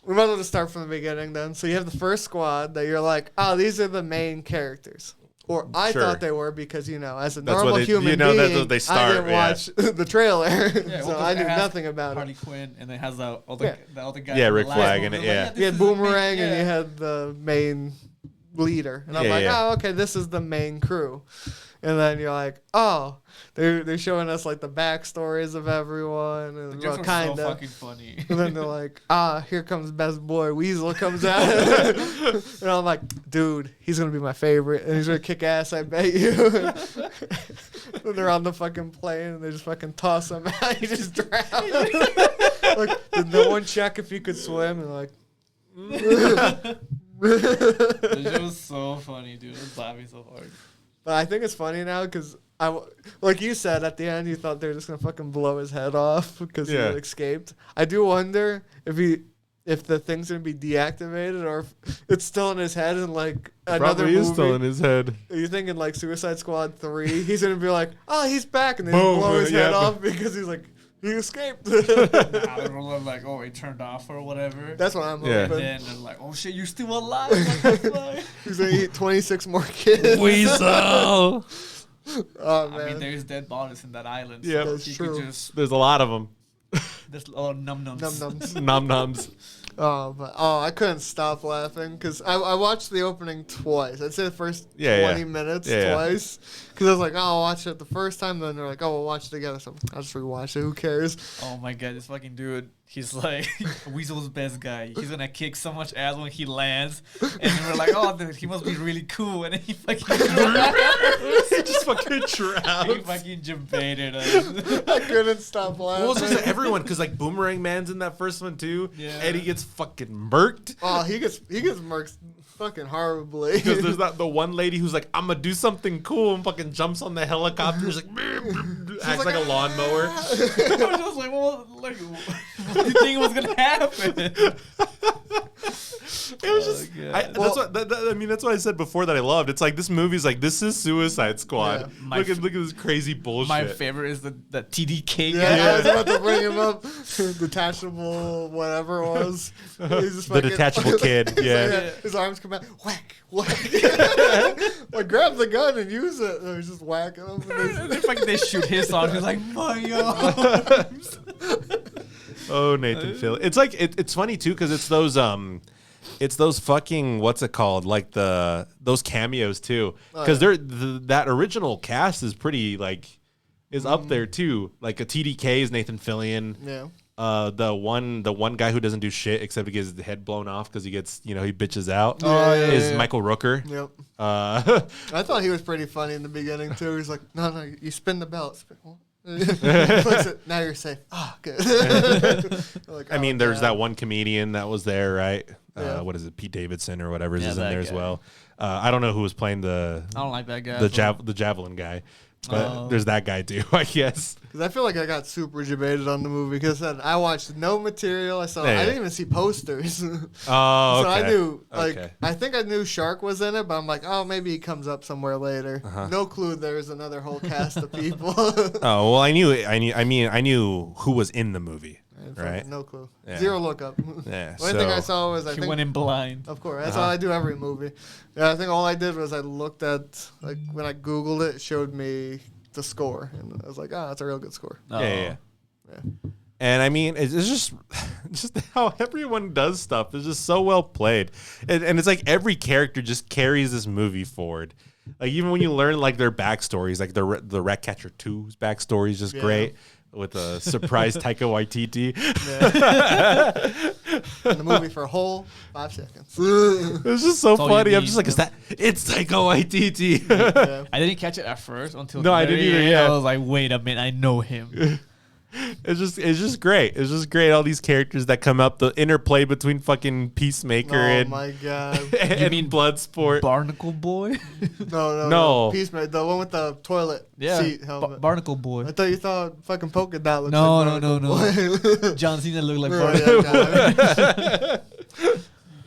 we might as well just start from the beginning then. So you have the first squad that you're like, oh, these are the main characters. Or I Sure. thought they were because, as a That's normal what they- human that's being, what they I start, didn't watch the trailer. Yeah, So I knew nothing about Harley it. Quinn, and it has the other guy. Yeah, from the Rick last Flag movie. in it, I'm yeah. this You had is the main- Boomerang and you yeah. had the main leader. And I'm Yeah, like, yeah. oh, okay, this is the main crew. And then you're like, oh, they're showing us like the backstories of everyone. The And jokes well, are kind so of. fucking funny. And then they're like, here comes best boy. Weasel comes out. And I'm like, dude, he's going to be my favorite. And he's going to kick ass, I bet you. And they're on the fucking plane and they just fucking toss him out. He just drowns. Like, did no one check if he could swim? And like, The show was so funny, dude. I was laughing so hard. but I think it's funny now because like you said at the end, you thought they were just gonna fucking blow his head off because he Yeah. escaped. I do wonder if the thing's gonna be deactivated or if it's still in his head and like another Probably movie. is still in his head. Are you thinking like Suicide Squad 3? He's gonna be like, oh, he's back, and they Boom, just blow his head yeah. off because he's like, he escaped. I don't know, like, oh, it turned off or whatever. That's what I'm Yeah. And hoping. then they're like, oh shit, you're still alive. Like, that's why. He's gonna eat 26 more kids. Weasel. Oh man. I mean, there's dead bodies in that island. Yeah. so That's he true. could just There's a lot of them. there's little num-nums. Num-nums. Num nums. I couldn't stop laughing because I watched the opening twice. I'd say the first Yeah, 20 yeah. minutes Yeah. twice because I was like, oh, I'll watch it the first time. Then they're like, oh, we'll watch it together. So I'll just rewatch it. Who cares? Oh my god, this fucking dude. He's like Weasel's best guy. He's gonna kick so much ass when he lands. And then we're like, oh, dude, he must be really cool. And then he fucking He just fucking he drowns. fucking debated us. I couldn't stop laughing. Well, it's just everyone, because like Boomerang Man's in that first one too. Yeah. Eddie gets fucking murked. Oh, he gets murked fucking horribly. Because there's that the one lady who's like, I'm gonna do something cool and fucking jumps on the helicopter. She's like, acts like a lawnmower. I was just like, well, like, what do you think was gonna happen? It was just, God. that's what I mean. That's what I said before that I loved. It's like this movie's like this is Suicide Squad. Yeah. Look at this crazy bullshit. My favorite is the TDK Yeah, guy. I was about to bring him up. Detachable, whatever it was. He's just The fucking- detachable kid, So, yeah. His arms come out, whack, whack. Like, grab the gun and use it. And he's just whacking him. And then fucking they shoot his on. He's like, Mario. Oh, Nathan Fillion. It's like it's funny too because it's those fucking what's it called like those cameos too because that original cast is pretty like is up there too. Like a TDK is Nathan Fillion. Yeah. The one guy who doesn't do shit except he gets his head blown off because he gets he bitches out. Oh, yeah, is yeah. Michael Rooker. Yep. Uh, I thought he was pretty funny in the beginning too. He's like, no, you spin the belt. Spin, what? Flicks it. Now you're safe. Ah, good. Like, I mean, oh, there's God. that one comedian that was there, right? Yeah. What is it, Pete Davidson or whatever is Yeah, in that there as guy. well. I don't know who was playing the I don't like that guy. the javelin guy, but Oh. there's that guy too, I guess. Because I feel like I got super debated on the movie because I watched no material. I Yeah. didn't even see posters. Oh, So I knew, Okay. I think I knew Shark was in it, but I'm like, oh, maybe he comes up somewhere later. Uh-huh. No clue there's another whole cast of people. Oh well, I knew who was in the movie, right? No clue. Yeah. Zero lookup. Yeah. The only thing I so- saw was, I He think, went in blind. of course, that's Uh-huh. all I do every movie. Yeah, I think all I did was I looked at, like, when I Googled it, it showed me the score. And I was like, that's a real good score. Yeah. Yeah. And I mean, it's just how everyone does stuff is just so well played, and it's like every character just carries this movie forward. Like even when you learn like their backstories, like the Ratcatcher 2's backstory is just Yeah. great with a surprise Taika Waititi. In the movie for a whole 5 seconds. It's just so all you funny. I'm need. just like, it's Taika Waititi. Yeah. I didn't catch it at first until No, the I very didn't either, end. yeah. I was like, wait a minute, I know him. It's just great. It's just great. All these characters that come up, the interplay between fucking Peacemaker Oh and my god. and mean Bloodsport. Barnacle Boy? No. Peacemaker, the one with the toilet seat helmet. Barnacle Boy. I thought you thought fucking polka dot looked No, like no, Barnacle Boy. John Cena looked like Oh, Barnacle yeah,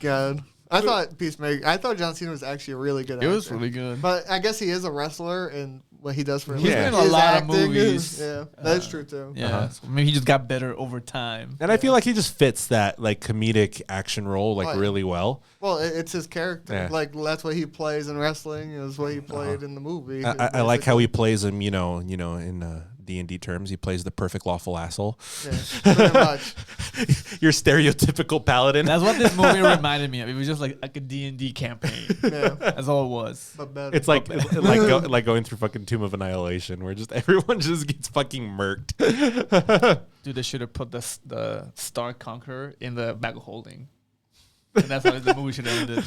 God. God. I thought John Cena was actually a really good actor. It was really good. But I guess he is a wrestler, and what he does for He's Yeah. been in a his lot of acting movies. Yeah, that's true too. Yeah, so maybe he just got better over time. And I feel like he just fits that like comedic action role like Oh, yeah. really well. Well, it's his character. Yeah. Like that's what he plays in wrestling. Is what he played in the movie. I like how he plays him. You know, in D&D terms, he plays the perfect lawful asshole. Yeah, pretty much. Your stereotypical paladin. That's what this movie reminded me of. It was just like a D&D campaign. Yeah, That's all it was. but better. It's like like going through fucking Tomb of Annihilation, where just everyone just gets fucking murked. Dude, they should have put the Star Conqueror in the bag of holding. And that's how the movie should have ended.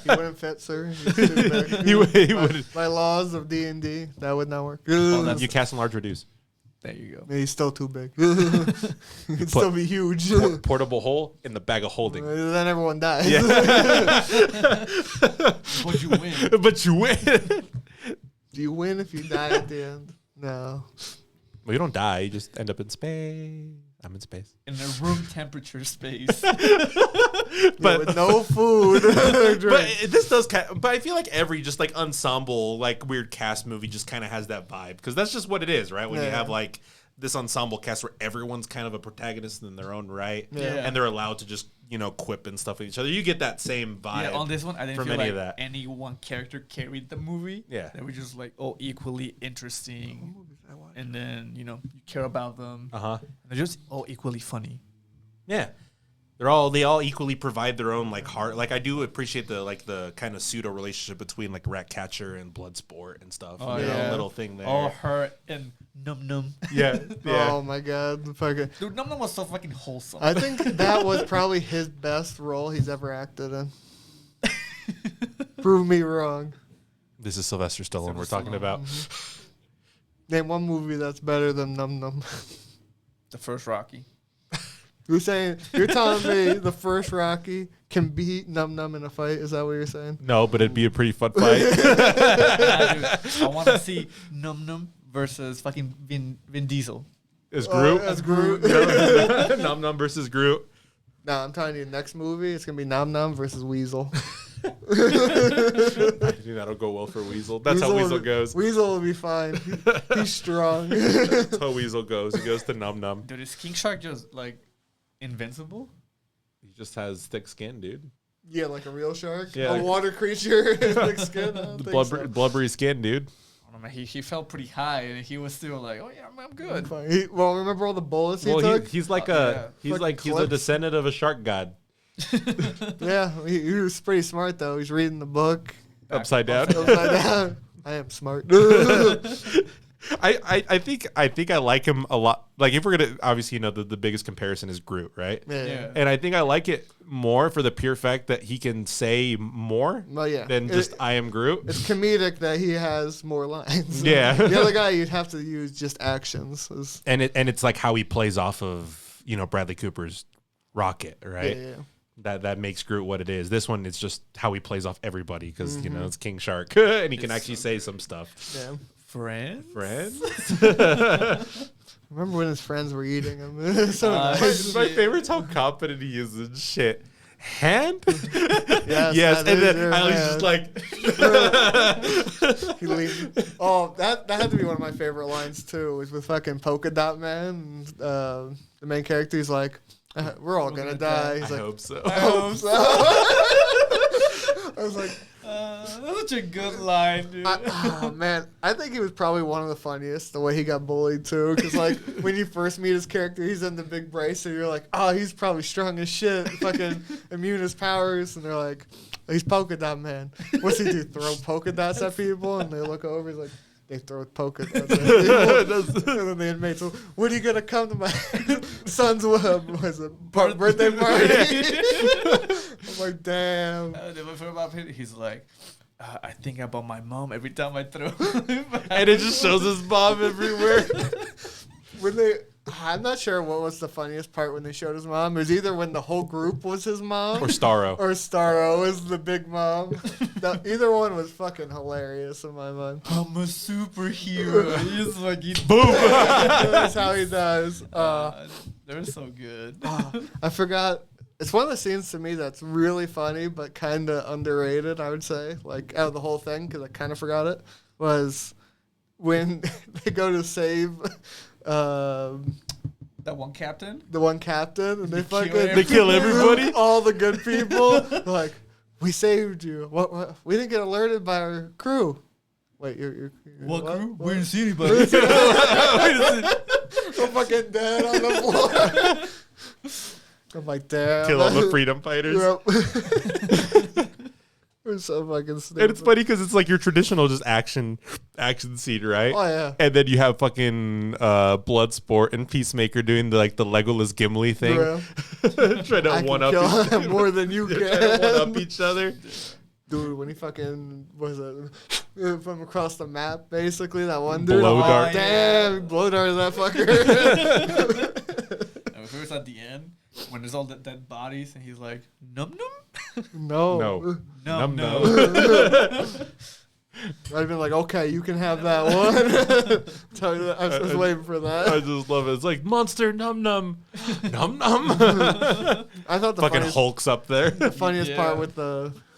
He wouldn't fit, sir. He's too big. He wouldn't. By laws of D&D, that would not work. that's- You cast him large reduce. There you go. He's still too big. He'd still be huge. Portable hole in the bag of holding. Then everyone dies. But you win. But you win. Do you win if you die at the end? No. Well, you don't die. You just end up in space. I'm in space. In a room temperature space. But With no food. But this does but I feel like every just like ensemble like weird cast movie just kind of has that vibe because that's just what it is, right? When you Yeah. have like this ensemble cast where everyone's kind of a protagonist in their own right, Yeah. and they're allowed to just quip and stuff with each other. You get that same vibe. Yeah, on this one, I didn't from feel any like of that. any one character carried the movie. Yeah. They were just like all equally interesting. And then, you care about them. Uh huh. And they're just all equally funny. Yeah. They all equally provide their own like heart. Like I do appreciate the kind of pseudo relationship between like Ratcatcher and Bloodsport and stuff. Oh, Their own yeah. little thing there. Oh, her and Num Num. Yeah. Oh my god. Fucking. Dude, Num Num was so fucking wholesome. I think that was probably his best role he's ever acted in. Prove me wrong. This is Sylvester Stallone we're talking about. Name one movie that's better than Num Num. The first Rocky. You're telling me the first Rocky can beat Num Num in a fight? Is that what you're saying? No, but it'd be a pretty fun fight. Yeah, dude, I want to see Num Num versus fucking Vin Diesel. As Groot? As Groot. Num Num versus Groot. Nah, I'm telling you, next movie it's gonna be Nom Nom versus Weasel. I think that'll go well for Weasel. That's how Weasel goes. Weasel will be fine. He's strong. That's how Weasel goes. He goes to Num Num. Dude, is King Shark just like invincible? He just has thick skin, dude. Yeah, like a real shark. Yeah. A water creature. Thick skin. I don't think so. Blubbery skin, dude. I don't know, man. He felt pretty high, and he was still like, "Oh yeah, I'm good." Fine. Well, remember all the bullets he Well, took? he's like yeah. he's Fucking like he's a clips. descendant of a shark god. Yeah, he was pretty smart though. He's reading the book Upside down. upside down. I am smart. I think I like him a lot. Like if we're gonna obviously the biggest comparison is Groot, right? Yeah. And I think I like it more for the pure fact that he can say more Well, yeah. than just I am Groot. It's comedic that he has more lines. Yeah. The other guy, you'd have to use just actions. And it's like how he plays off of Bradley Cooper's Rocket, right? Yeah. That makes Groot what it is. This one, it's just how he plays off everybody because it's King Shark and he can actually say some stuff. Yeah. Friends. Remember when his friends were eating him? So nice. My favorite's how confident he is in shit. Hand? Yes, Yes. that And is then your I was man. just like, He leaned. Oh, that had to be one of my favorite lines too. Was with fucking Polka Dot Man. And, the main character, he's like, "We're all gonna die." He's I like, hope so. "I hope so." I was like, That's such a good line, dude. oh man, I think he was probably one of the funniest. The way he got bullied too, because like when you first meet his character, he's in the big brace, and you're like, oh, he's probably strong as shit, fucking immune as powers, and they're like, he's Polka Dot Man. What's he do? Throw polka dots at people, and they look over, he's like, they throw polka dots at people. And then the inmates, when are you gonna come to my son's birthday party? I'm like, damn. My favorite about him, he's like, I think about my mom every time I throw. And it just shows his mom everywhere. I'm not sure what was the funniest part when they showed his mom. It was either when the whole group was his mom Or Starro. or Starro was the big mom. Either one was fucking hilarious in my mind. I'm a superhero. He's like, Boom. That's how he does. they're so good. I forgot it's one of the scenes to me that's really funny, but kind of underrated, I would say. Like, out of the whole thing, because I kind of forgot it, was when they go to save That one captain? the one captain, and they fucking They kill everybody? all the good people. They're like, we saved you. What? We didn't get alerted by our crew. Wait, you're What what? crew? What? We didn't see anybody. I'm fucking dead on the floor. I'm like, damn. Kill all the freedom fighters. Yep. We're so fucking stupid. And it's funny because it's like your traditional just action scene, right? Oh, yeah. And then you have fucking Bloodsport and Peacemaker doing the Legolas Gimli thing, Yeah. trying to I one can up kill him more than you trying to one up can. each other. Dude, when he fucking, was it, from across the map, basically, that one dude. Blow I'm like, dart. damn, blow dart that fucker. And first at the end, when there's all the dead bodies, and he's like, num num? No. No. Num No. I'd been like, okay, you can have that one. Tell you that. I was just waiting for I that. just love it. It's like monster num num, num num. I thought the Fucking funniest, Hulk's up there. the funniest Yeah. part with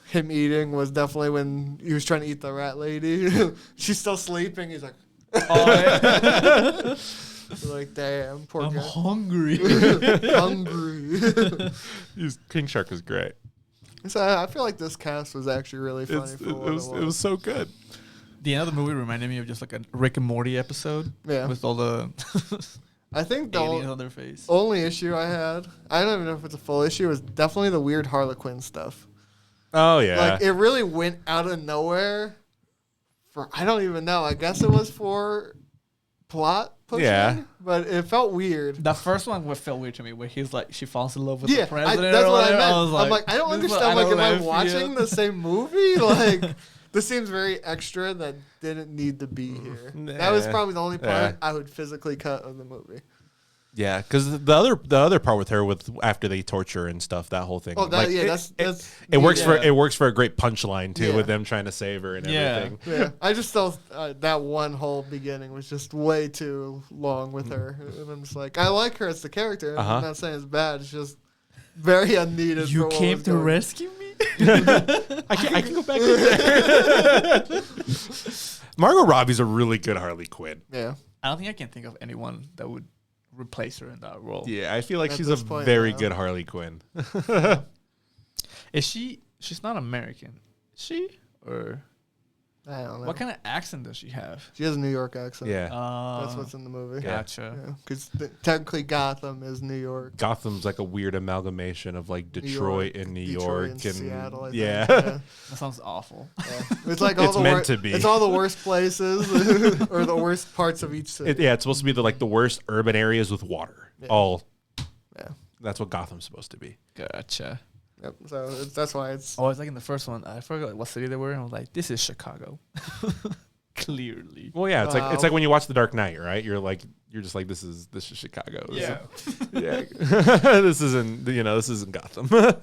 him eating was definitely when he was trying to eat the rat lady. She's still sleeping. He's like, Oh, like, damn, poor I'm guy. hungry. Hungry. King Shark is great. So I feel like this cast was actually really funny It for what was so good. The end of the movie reminded me of just like a Rick and Morty episode. Yeah. With all the I think the aliens on their face. only issue I had, I don't even know if it's a full issue, was definitely the weird Harley Quinn stuff. Oh yeah. Like, it really went out of nowhere for, I don't even know. I guess it was for plot pushing. Yeah. But it felt weird. The first one would feel weird to me, where he's like, she falls in love with Yeah, the president. that's or what I whatever. meant. was I'm like, I don't this is what understand. Like, am I don't watching feel. the same movie? Like, this seems very extra that didn't need to be here. That was Nah. probably the only part Yeah. I would physically cut of the movie. Yeah, because the other part with her with after they torture and stuff, that whole thing. Oh, that, like, yeah, it, that's it works yeah. for it works for a great punchline too, Yeah. with them trying to save her and Yeah. everything. Yeah, I just felt that one whole beginning was just way too long with her, and I'm just like, I like her as the character. Uh-huh. I'm not saying it's bad. It's just very unneeded. You for what came was to going- rescue me? I can go back in there. Margot Robbie's a really good Harley Quinn. Yeah, I don't think I can think of anyone that would replace her in that role. Yeah, I feel like At she's a this point, very yeah. good Harley Quinn. Is she? She's not American. Is she? Or I don't know. what kind of accent does she have? She has a New York accent. Yeah, That's what's in the movie. Gotcha. Because technically Gotham is New York. Gotham's like a weird amalgamation of like Detroit and New Detroit York and Seattle. I think, yeah. That sounds awful. Yeah. It's like all It's the meant to be. It's all the worst places or the worst parts of each city. Yeah, it's supposed to be the worst urban areas with water. Yeah. All. Yeah. That's what Gotham's supposed to be. Gotcha. Yep. So that's why it's. Oh, I was like in the first one, I forgot what city they were. And I was like, this is Chicago. Clearly. Well, yeah, it's Wow. like when you watch The Dark Knight, right? You're just like this is Chicago. Yeah. Yeah. this isn't Gotham. God.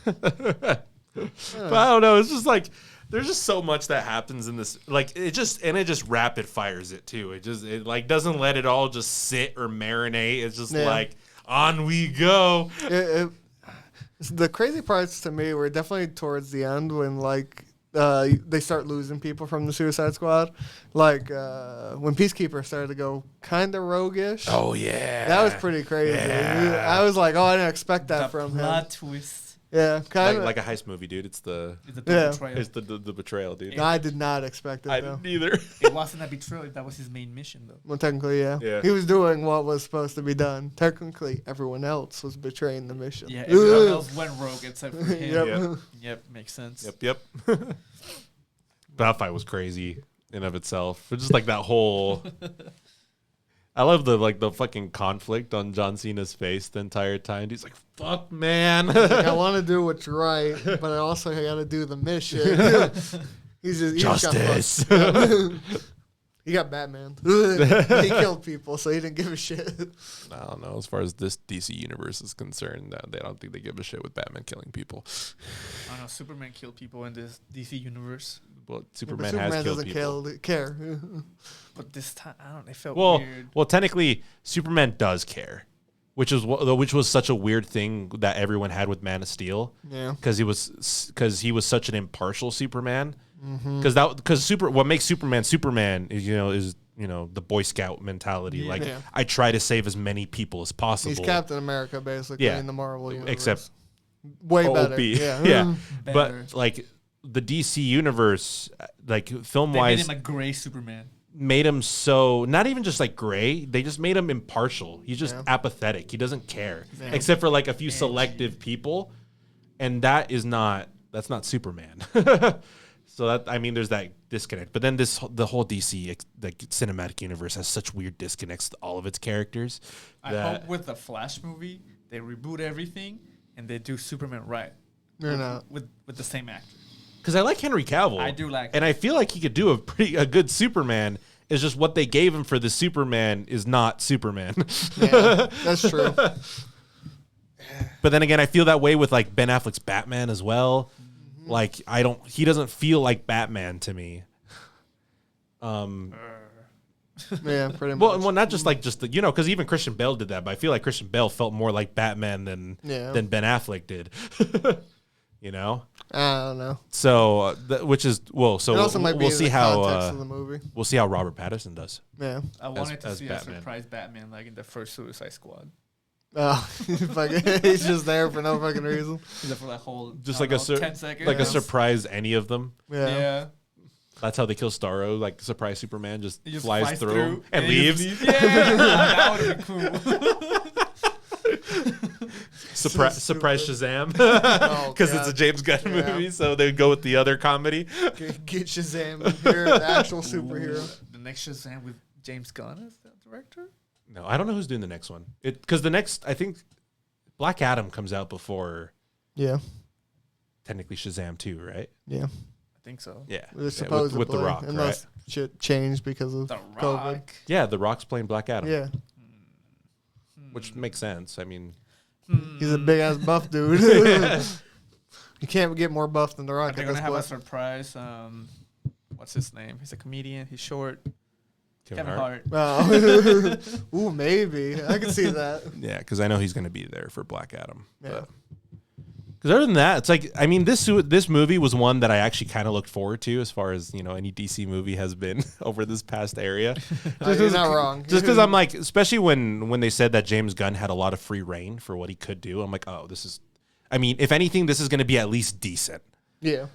But I don't know. It's just like there's just so much that happens in this. Like it just rapid fires it too. It like doesn't let it all just sit or marinate. It's just Yeah. like on we go. The crazy parts to me were definitely towards the end when they start losing people from the Suicide Squad, like when Peacekeeper started to go kind of roguish. Oh yeah, That was pretty crazy. Yeah. I was like, oh, I didn't expect that The from him. plot twist. Yeah, kind of. like a heist movie, dude. It's the Yeah. betrayal. it's the betrayal, dude. I did not expect it I though. didn't either. It wasn't a betrayal. That was his main mission, though. Well, technically, yeah. Yeah. He was doing what was supposed to be done. Technically, everyone else was betraying the mission. Yeah, everyone Ugh. else went rogue except for him. Yep. Yeah. Yep, makes sense. Yep. That fight was crazy in of itself. It's just like that whole. I love the fucking conflict on John Cena's face the entire time. He's like, "Fuck, man." Like, I want to do what's right, but I also got to do the mission. He just got Justice. fucked. He got Batman. He killed people, so he didn't give a shit. I don't know. As far as this DC universe is concerned, they don't think they give a shit with Batman killing people. I don't know. Superman killed people in this DC universe, Well, But Superman Superman has killed doesn't people. care. but this time I don't know. It felt Well, weird. well, technically, Superman does care. which was such a weird thing that everyone had with Man of Steel. Yeah. Because he was such an impartial Superman. Because what makes Superman is the Boy Scout mentality. Yeah. Like, Yeah. I try to save as many people as possible. He's Captain America, basically, in the Marvel universe. Except way OP. better. Yeah. Yeah. Better. But like the DC universe, like film They made wise, him a gray Superman. made him so not even just like gray. They just made him impartial. He's just Yeah. apathetic. He doesn't care, Yeah. except for like a few selective people, and that's not Superman. So there's that disconnect. But then the whole DC like cinematic universe has such weird disconnects to all of its characters. I hope with the Flash movie they reboot everything and they do Superman right. You're not. With the same actor. Because I like Henry Cavill. I do like and I feel like he could do a good Superman. It's just what they gave him for the Superman is not Superman. Yeah, that's true. But then again, I feel that way with like Ben Affleck's Batman as well. Like he doesn't feel like Batman to me. Yeah, pretty much. Well, not just because even Christian Bale did that, but I feel like Christian Bale felt more like Batman than Ben Affleck did. You know? I don't know. So, which is so It also might be we'll in see the how context of the movie. we'll see how Robert Pattinson does. Yeah. I wanted to as see Batman. a surprise Batman like in the first Suicide Squad. Oh, he's just there for no fucking reason. He's there for that whole Just I like don't know, a 10 seconds. like a surprise any of them. Yeah. Yeah. That's how they kill Starro. Like surprise Superman just, He just flies through and he leaves. just leaves. Yeah, that would have been cool. Surprise stupid. Shazam. Oh, Because it's a God. James Gunn Yeah. movie, so they go with the other comedy. Get Shazam in here, the actual superhero. The next Shazam with James Gunn as the director? No, I don't know who's doing the next one. Because the next, I think, Black Adam comes out before Yeah. technically Shazam 2, right? Yeah. I think so. Yeah. Supposedly. with The Rock, Unless shit changed because of The COVID. Rock. Yeah, The Rock's playing Black Adam. Yeah. Which makes sense. I mean, He's a big ass buff dude. You can't get more buff than The Rock They're at going this to have a point. surprise. What's his name? He's a comedian. He's short. Kevin Kevin Hart. Hart. Oh. Ooh, maybe. I can see that. Yeah, because I know he's going to be there for Black Adam. Yeah. Because other than that, it's like, I mean, this movie was one that I actually kind of looked forward to as far as, any DC movie has been over this past area. You're not wrong. Just because I'm like, especially when they said that James Gunn had a lot of free reign for what he could do, I'm like, oh, I mean, if anything, this is going to be at least decent. Yeah.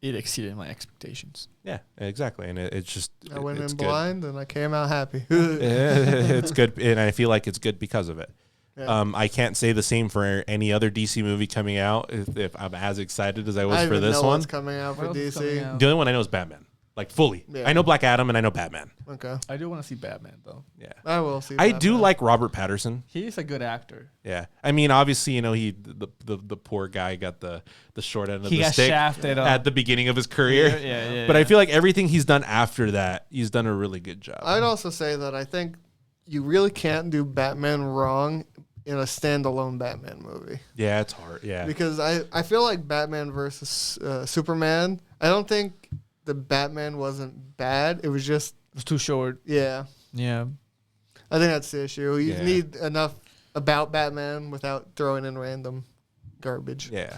It exceeded my expectations. Yeah, exactly. And it's just, I went it's in good. blind and I came out happy. It's good. And I feel like it's good because of it. Yeah. I can't say the same for any other DC movie coming out if I'm as excited as I was I for even this know one. what's coming out for What else is coming DC. out? The only one I know is Batman. Like fully. Yeah. I know Black Adam and I know Batman. Okay. I do want to see Batman, though. Yeah. I will see. I do Batman. like Robert Patterson. He is a good actor. Yeah. I mean, obviously, the poor guy got the short end of He the got stick shafted at the beginning of his career. Yeah. But I feel like everything he's done after that, he's done a really good job. I'd also say that I think you really can't do Batman wrong in a standalone Batman movie. Yeah, it's hard. Yeah. Because I feel like Batman versus Superman, I don't think the Batman wasn't bad. It was just, It was too short. yeah. Yeah. I think that's the issue. You Yeah. need enough about Batman without throwing in random garbage. Yeah.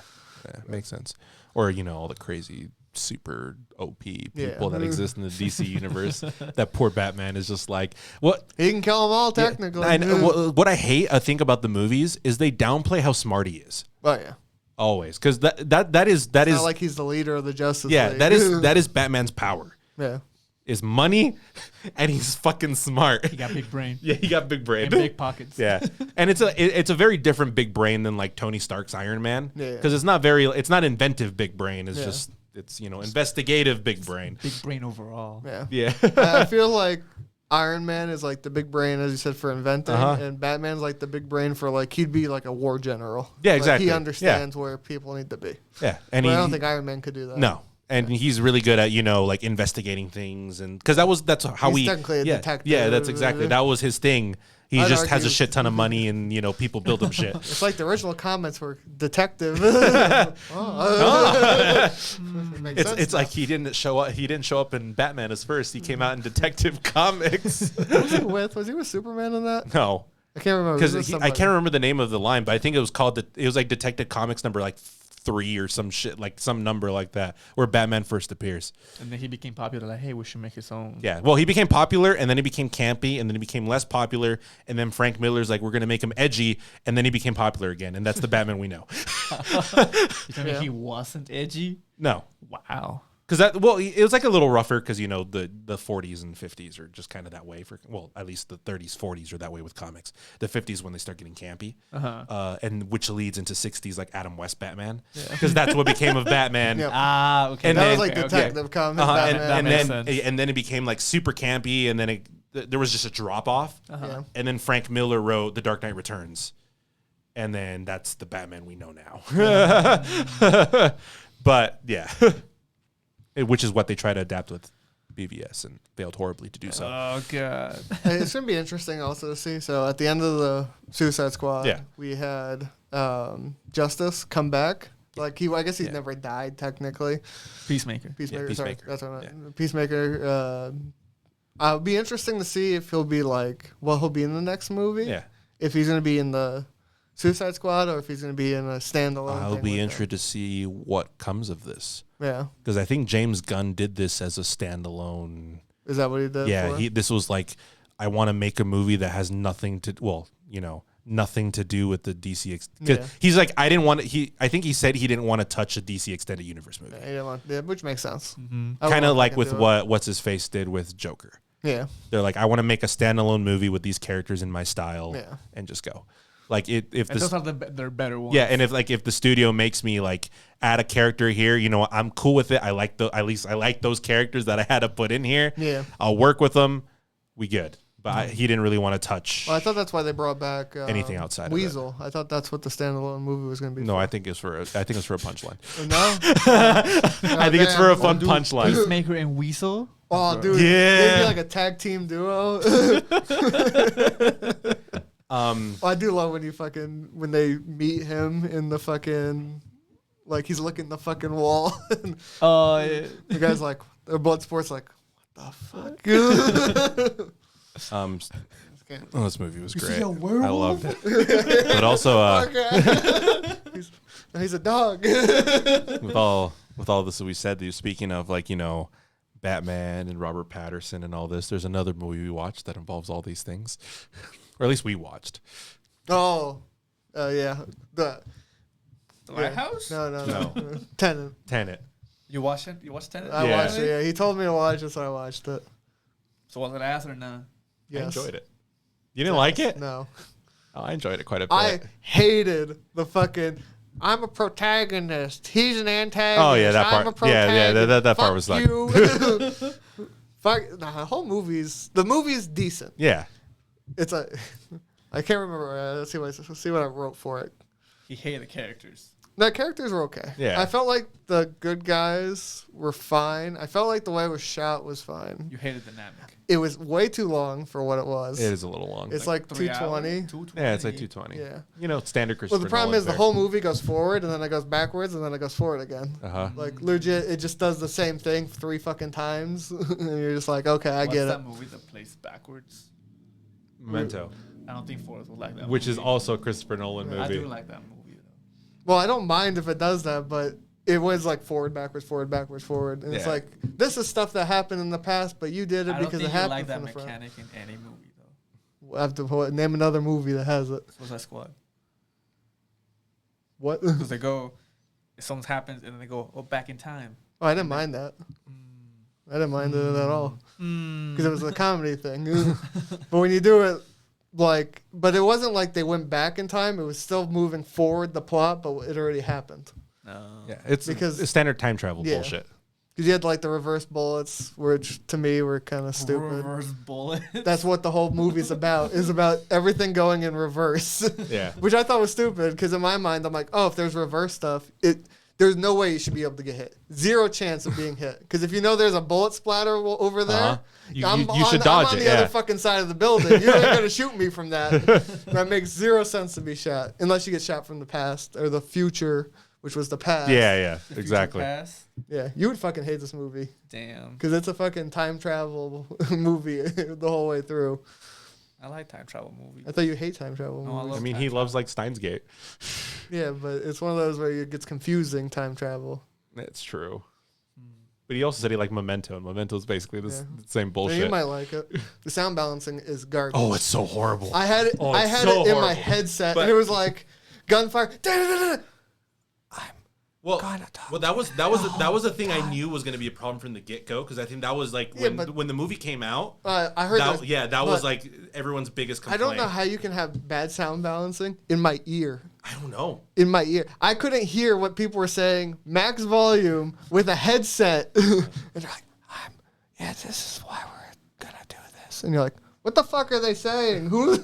Makes sense. Or, all the crazy super OP people that exist in the DC universe. That poor Batman is just like, what? He can kill them all, technically. Yeah, what I hate, I think about the movies is they downplay how smart he is. Oh, yeah. Always. Because that is It's not like he's the leader of the Justice League. that is Batman's power. Yeah. Is money, and he's fucking smart. He got big brain. Yeah, he got big brain. And big pockets. Yeah, and it's a very different big brain than like Tony Stark's Iron Man. Yeah. Because it's not inventive big brain. It's just investigative big brain. Big brain overall. Yeah. Yeah. I feel like Iron Man is like the big brain, as you said, for inventing, and Batman's like the big brain for like he'd be like a war general. Yeah, Like, exactly. he understands where people need to be. Yeah, and But I don't think Iron Man could do that. no. And he's really good at like investigating things, and because that's how He's we technically a detective. Yeah, that's exactly that was his thing. He I'd just has a argue- shit ton of money, and people build him shit. It's like the original comments were detective. It's like he didn't show up in Batman as first. He came out in Detective Comics. Was he with Superman in that? No, I can't remember. Because I can't remember the name of the line, but I think it was called it was like Detective Comics number like 3 or some shit, like some number like that, where Batman first appears. And then he became popular. Like, hey, we should make his own. Yeah, well, he became popular, and then he became campy, and then he became less popular, and then Frank Miller's like, we're gonna make him edgy, and then he became popular again, and that's the Batman we know. You tell me he wasn't edgy? No, Wow. because it was like a little rougher because the 40s and 50s are just kind of that way at least the 30s, 40s are that way with comics. The 50s when they start getting campy, and which leads into 60s like Adam West Batman, because that's what became of Batman. Yep. Okay. And that then, was like Detective Comics. and then it became like super campy, and then there was just a drop off, and then Frank Miller wrote The Dark Knight Returns, and then that's the Batman we know now. But yeah. Which is what they try to adapt with BVS and failed horribly to do so. Oh, God. It's going to be interesting also to see. So at the end of the Suicide Squad, we had Justice come back. Like I guess he's never died technically. Peacemaker. Peacemaker. Sorry, Peacemaker. that's what I meant. Peacemaker. It'll be interesting to see if he'll be like, he'll be in the next movie. Yeah. If he's going to be in the Suicide Squad or if he's going to be in a standalone. I'll be interested to see what comes of this. Yeah. Because I think James Gunn did this as a standalone. Is that what he did? Yeah, for? this was like, I want to make a movie that has nothing to do with the DC. He's like, I didn't want to. I think he said he didn't want to touch a DC Extended Universe movie. Which makes sense. Mm-hmm. Kind of like with what's his face did with Joker. Yeah. They're like, I want to make a standalone movie with these characters in my style, and just go. Like those are their better ones. Yeah, and if the studio makes me like add a character here, I'm cool with it. I like at least I like those characters that I had to put in here. Yeah, I'll work with them. We good. But he didn't really want to touch. Well, I thought that's why they brought back anything outside Weasel. of it. I thought that's what the standalone movie was going to be. No, I think it's for a punchline. No, I think it's for a fun punchline. Peacemaker and Weasel. Oh, dude, yeah, they'd be like a tag team duo. I do love when they meet him in the fucking, like he's looking at the fucking wall. Yeah. The guy's like, Bloodsport's like, what the fuck? This movie was great. a werewolf? I loved it. But also, he's a dog. with all this that we said, speaking of Batman and Robert Pattinson and all this, there's another movie we watched that involves all these things. Or at least we watched. Oh, yeah. The Lighthouse? No. Tenet. You watched it? You watched Tenet? I watched it, yeah. He told me to watch it, so I watched it. So was it ass or not? Yes. I enjoyed it. You didn't like it? No. Oh, I enjoyed it quite a bit. I hated the fucking, I'm a protagonist. He's an antagonist. Oh, yeah, that part. I'm a protagonist. Yeah, that part Fuck was like. you. Fuck, the whole the movie's decent. Yeah. It's I can't remember. Let's see what I wrote for it. He hated the characters. The characters were okay. Yeah. I felt like the good guys were fine. I felt like the way it was shot was fine. You hated the dynamic. It was way too long for what it was. It is a little long. It's like 220. 220. Yeah, it's like 220. Yeah. Standard Christopher Well, the problem Nolan is the fare. whole movie goes forward and then it goes backwards and then it goes forward again. Uh-huh. Like legit, it just does the same thing 3 fucking times, and you're just like, okay, I get it. What's that movie that plays backwards? Memento. I don't think Forrest would like that. Which is movie. also a Christopher Nolan movie. I do like that movie though. Well, I don't mind if it does that, but it was like forward, backwards, forward, backwards, forward, and it's like this is stuff that happened in the past, but you did it because it happened like that from the front. mechanic in any movie though. I have to name another movie that has it. Suicide Squad. What? Because they go, if something happens and then they go, back in time. Oh, I didn't mind that. I didn't mind it at all because it was a comedy thing. But when you do it, but it wasn't like they went back in time. It was still moving forward the plot, but it already happened. No. Yeah, it's standard time travel bullshit. Because you had the reverse bullets, which to me were kind of stupid. Reverse bullet. That's what the whole movie's about. Is about everything going in reverse. Yeah. Which I thought was stupid because in my mind I'm like, oh, if there's reverse stuff, there's no way you should be able to get hit. 0 chance of being hit. Because if you know there's a bullet splatter over there, you should dodge I'm on it. the other fucking side of the building. You're not going to shoot me from that. That makes 0 sense to be shot. Unless you get shot from the past or the future, which was the past. Yeah, The exactly. future past? Yeah, you would fucking hate this movie. Damn. Because it's a fucking time travel movie the whole way through. I like time travel movies. I thought you hate time travel No, I movies. love I mean, time he loves travel. like Steins Gate. Yeah, but it's one of those where it gets confusing, time travel. That's true. But he also said he liked Memento, and Memento's basically the same So bullshit. you might like it. The sound balancing is garbage. Oh, it's so horrible. I had it. Oh, I it's had so it in my horrible. headset, But- and it was like gunfire. Well, that was the thing I knew was going to be a problem from the get go, because I think that was like Yeah, when but- when the movie came out. I heard That, that. that was but like everyone's biggest I complaint. don't know how you can have bad sound balancing in my ear. I don't know. In my ear, I couldn't hear what people were saying. Max volume with a headset, and they're like, this is why we're gonna do this." And you're like, "What the fuck are they saying? Who?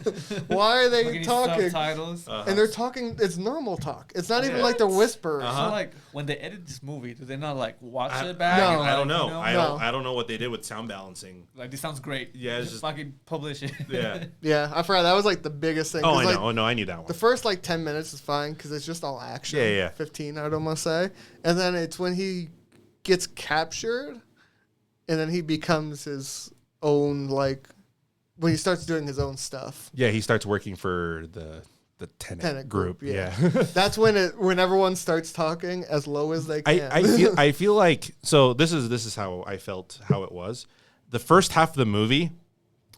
Why are they Fucking talking?" subtitles. And they're talking. It's normal talk. It's not even Yeah. like they're whispering. So like when they edit this movie, do they not like watch I, it back? No. and, I don't like, know. you I don't know what they did with sound balancing. Like this sounds great. Yeah, it's just just- fucking publish it. Yeah. Yeah, I forgot. That was like the biggest thing. Oh, 'Cause, I like, know. Oh, no, I knew that one. The first like 10 minutes is fine because it's just all action. Yeah. 15, I'd almost say. And then it's when he gets captured, and then he becomes his own when he starts doing his own stuff. Yeah, he starts working for the Tenet group. Yeah. That's when everyone starts talking as low as they can. I feel like, so this is how I felt how it was. The first half of the movie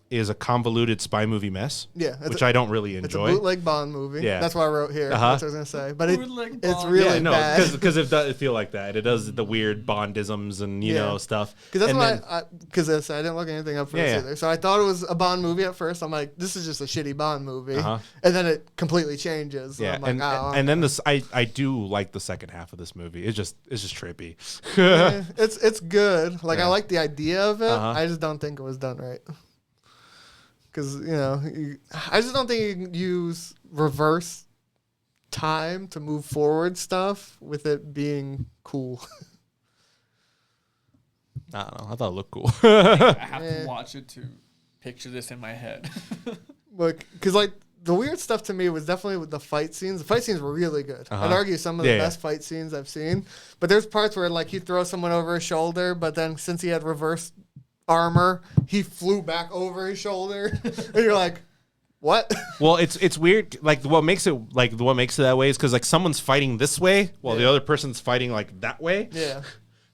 is a convoluted spy movie mess. Yeah, which I don't really it's a enjoy. bootleg Bond movie. Yeah. That's what I wrote here. Uh-huh. That's what I was gonna say. But Bootleg it's Bond. really Yeah, no, bad. because it does feel like that. It does the weird Bondisms and you know stuff. Because that's And why because I didn't look anything up for Yeah, this yeah. either. So I thought it was a Bond movie at first. I'm like, this is just a shitty Bond movie, Uh-huh. and then it completely changes. Yeah, I'm like, oh, and then I do like the second half of this movie. It's just trippy. it's good. Like I Yeah. like the idea of it. Uh-huh. I just don't think it was done right. Because I just don't think you can use reverse time to move forward stuff with it being cool. I don't know. I thought it looked cool. I have Yeah. to watch it to picture this in my head. Because the weird stuff to me was definitely with the fight scenes. The fight scenes were really good. Uh-huh. I'd argue some of the Yeah, yeah. best fight scenes I've seen. But there's parts where like he throws someone over his shoulder, but then since he had reverse armor, he flew back over his shoulder, and you're like, what? Well, it's weird. Like what makes it that way is because like someone's fighting this way while the Yeah. other person's fighting like that way. Yeah.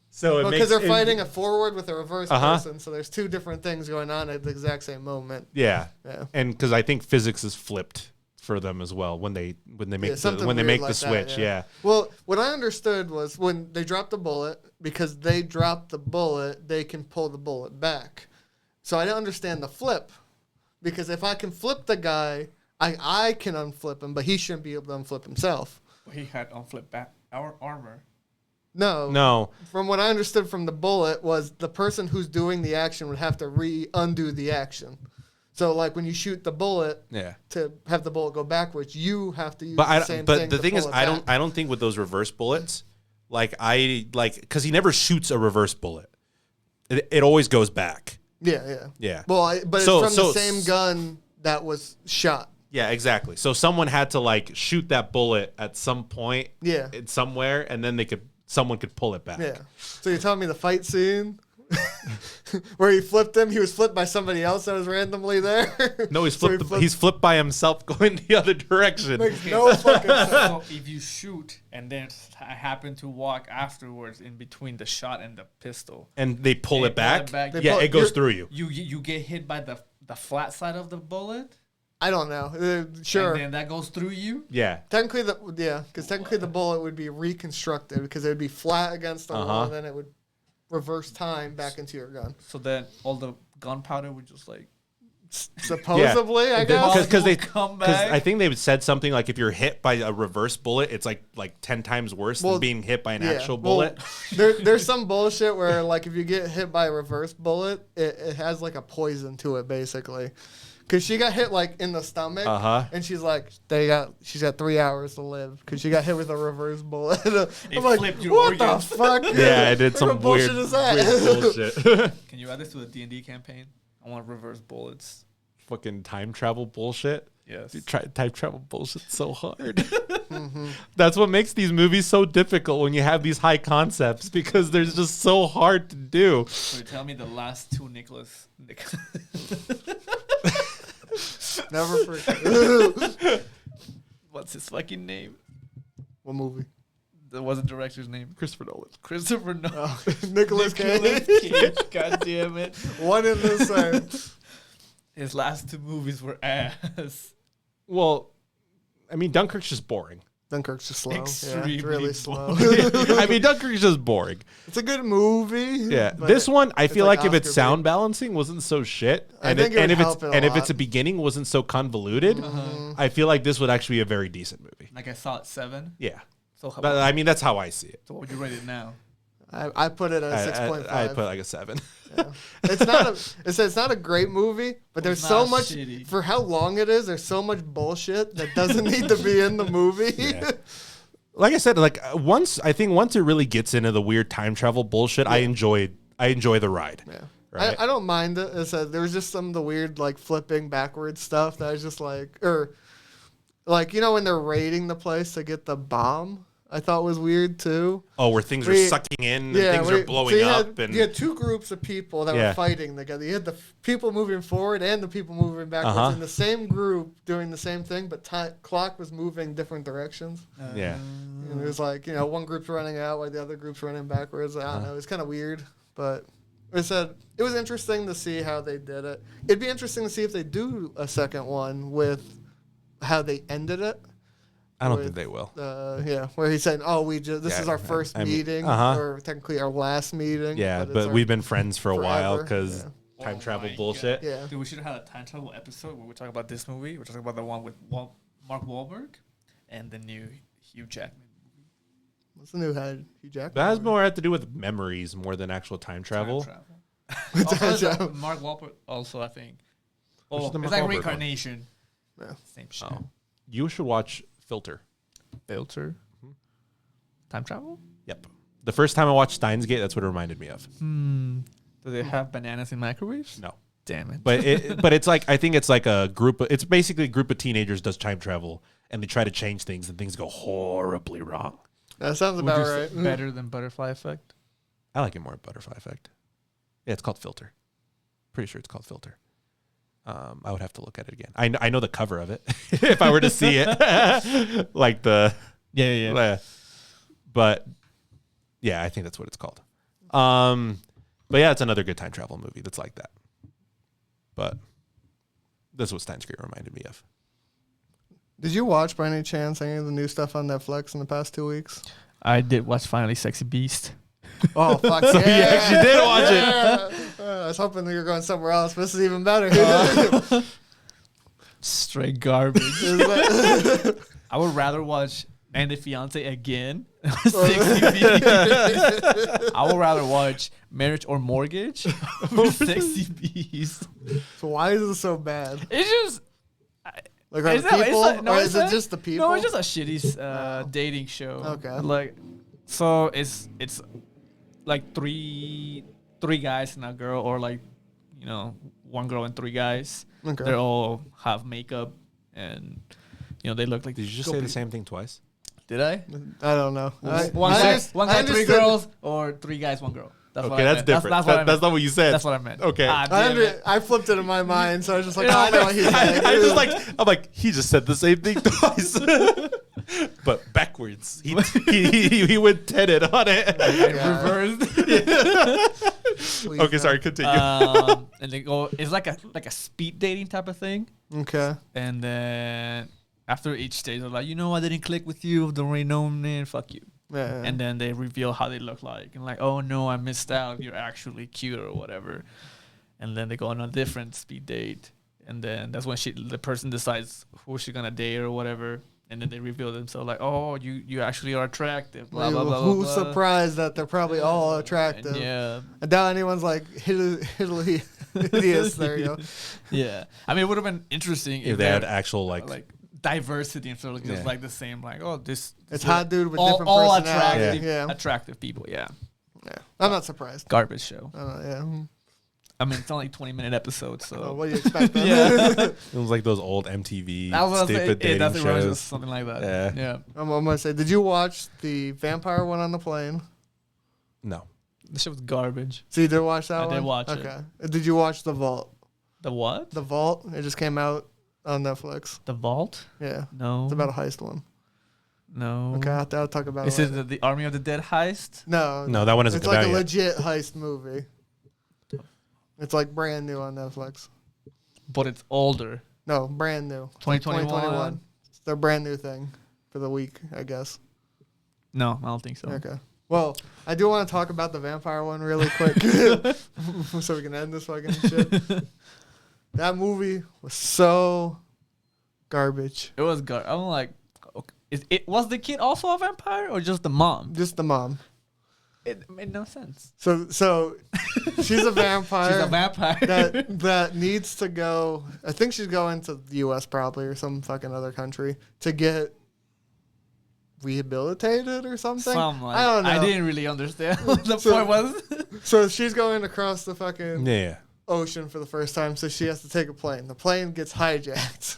So it Because makes they're fighting a forward with a reverse Uh-huh. person, so there's two different things going on at the exact same moment. Yeah. Yeah. And because I think physics is flipped for them as well when they make something when they weird make like the that, switch. Yeah. Well, what I understood was when they drop the bullet, because they drop the bullet, they can pull the bullet back. So I didn't understand the flip, because if I can flip the guy, I can unflip him, but he shouldn't be able to unflip himself. He had on flip back our armor. No. From what I understood from the bullet was the person who's doing the action would have to undo the action. So like when you shoot the bullet Yeah. to have the bullet go backwards, you have to use the same thing. But the to thing is, pull it I back. don't think with those reverse bullets, because he never shoots a reverse bullet. It always goes back. Yeah. Yeah. Well, but So- it's from so- the same gun that was shot. Yeah, exactly. So someone had to like shoot that bullet at some point, Yeah. somewhere, and then someone could pull it back. Yeah. So you're telling me the fight scene where he flipped him, he was flipped by somebody else that was randomly there? No, he's So he flipped. He's flipped by himself, going the other direction. Makes no fucking sense. So if you shoot and then I happen to walk afterwards in between the shot and the pistol, And they pull They it back. pull it back. They Yeah, pull- it goes you're- through you. you get hit by the flat side of the bullet, I don't know. Sure. and then that goes through you. Yeah. Technically, because technically the bullet would be reconstructed because it would be flat against the wall, Uh-huh. and then it would reverse time back into your gun. So then all the gunpowder would just like Supposedly, I guess. Because they come because back. I think they said something like if you're hit by a reverse bullet, it's like 10 times worse Well, than being hit by an Yeah. actual Well, bullet. there's some bullshit where like if you get hit by a reverse bullet, it has like a poison to it basically. Cause she got hit like in the stomach, Uh-huh. and she's like, she's got 3 hours to live because she got hit with a reverse bullet. It I'm like, flipped your what organs." the fuck? Yeah, I did What some kind of bullshit weird, is that? weird bullshit. Can you add this to the D&D campaign? I want reverse bullets. Fucking time travel bullshit. Yes. Dude, time travel bullshit's so hard. That's what makes these movies so difficult when you have these high concepts because they're just so hard to do. So you tell me the last two Nicholas Never forget. What's his fucking name? What movie? That wasn't director's name. Christopher Nolan. Christopher Nolan. Oh, Nicolas Cage. Nicolas Cage. God damn it. One in the same. His last 2 movies were ass. Well, I mean, Dunkirk's just boring. Dunkirk's just slow. Extremely It's really slow. I mean, Dunkirk's just boring. It's a good movie. Yeah, but this one I it's feel like if its Oscar sound balancing wasn't so shit, I and think it would help it a if lot. its a beginning wasn't so convoluted, I feel like this would actually be a very decent movie. Like I saw it 7. Yeah, So how but I mean that's how I see it. so what would you rate it now? I put it at 6.5. I put like a 7. Yeah. It's not a great movie, but there's It's so not much shitty. for how long it is. There's so much bullshit that doesn't need to be in the movie. Yeah. Like I said, like once it really gets into the weird time travel bullshit, I enjoy the ride. Yeah. Right? I don't mind it. There was just some of the weird like flipping backwards stuff that I was just like, or like when they're raiding the place to get the bomb, I thought was weird too. Oh, where things are sucking in and things are blowing up. You had 2 groups of people that were fighting together. You had the people moving forward and the people moving backwards in the same group doing the same thing, but clock was moving different directions. Yeah. And it was like, one group's running out while the other group's running backwards. I don't know. It's kind of weird, but I said it was interesting to see how they did it. It'd be interesting to see if they do a second one with how they ended it. I don't think they will. Where he's saying, "Oh, this is our first meeting, or technically our last meeting." Yeah, but we've been friends for a while forever. because time travel bullshit. Yeah. Dude, we should have had a time travel episode where we talk about this movie. We're talking about the one with Mark Wahlberg and the new Hugh Jackman. What's the new Hugh Jackman? That has more to do with memories more than actual time travel. Also, Mark Wahlberg also, I think. Which is Oh, the it's Mark like Wahlberg Reincarnation. Yeah. Same shit. Oh. You should watch Filter. Filter. Time travel? Yep. The first time I watched Steins Gate, that's what it reminded me of. Do they have bananas in microwaves? No. Damn it. But it's like, I think it's like it's basically a group of teenagers does time travel and they try to change things and things go horribly wrong. That sounds Would about you say right. better than Butterfly Effect? I like it more Butterfly Effect. Yeah, it's called Filter. Pretty sure it's called Filter. I would have to look at it again. I know the cover of it if I were to see it. Like the... Yeah. But yeah, I think that's what it's called. But yeah, it's another good time travel movie that's like that. But this is what Steins Gate reminded me of. Did you watch by any chance any of the new stuff on Netflix in the past 2 weeks? I did watch Finally Sexy Beast. Oh, fuck. So you actually did watch it. I was hoping that you were going somewhere else, but this is even better. Straight garbage. I would rather watch And the Fiance again. 60 Beast. I would rather watch Marriage or Mortgage over 60 Beast. So why is it so bad? It's just... Like, are the people, or is it just the people? No, it's just a shitty dating show. Okay. Like, so it's like three guys and a girl, or like, one girl and 3 guys. Okay. They all have makeup, and they look like. Did you just say the same thing twice? Did I? I don't know. One guy, 3 girls, or 3 guys, 1 girl. That's what I that's meant. different. That's what I meant. That's not what you said. That's what I meant. Okay. I flipped it in my mind, so I was just like, I know what he's saying. I'm like, he just said the same thing twice, but backwards. He went tenet on it. Reversed. Okay, sorry. Continue. And they go. It's like a speed dating type of thing. Okay. And then after each stage, they're like, I didn't click with you. Don't really know me. Fuck you. Yeah. And then they reveal how they look like, and like, oh no, I missed out. You're actually cute or whatever. And then they go on a different speed date, and then that's when the person decides who she's gonna date or whatever. And then they reveal themselves like, oh, you actually are attractive. Blah blah blah. Who's blah. surprised that they're probably all attractive? Yeah. I doubt anyone's like hideous. There you go. Yeah. I mean, it would have been interesting if they had actual like diversity instead of just like the same, like, oh, this it's hot dude with all, different all personalities. attractive people. Yeah. I'm not surprised. Garbage show. Yeah. I mean, it's only 20-minute episodes, so. What do you expect? Yeah. It was like those old MTV That was stupid dating that's shows. something like that. Yeah. I'm gonna say, did you watch the vampire one on the plane? No. The shit was garbage. So you did watch that one? I did watch it. Okay. Did you watch The Vault? The what? The Vault. It just came out on Netflix. The Vault? Yeah. No. It's about a heist one. No. Okay, I'll talk about Is it. it the Army of the Dead heist? No, that one isn't It's come like out a yet. legit heist movie. It's like brand new on Netflix. But it's older. No, brand new. 2021. It's their brand new thing for the week, I guess. No, I don't think so. Okay. Well, I do want to talk about the vampire one really quick, so we can end this fucking shit. That movie was so garbage. It was good. I'm like, okay. Was the kid also a vampire or just the mom? Just the mom. It made no sense. So she's a vampire. She's a vampire. that needs to go. I think she's going to the U.S. probably or some fucking other country to get rehabilitated or something. I don't know. I didn't really understand what the point was. So she's going across the fucking Yeah. ocean for the first time, so she has to take a plane. The plane gets hijacked.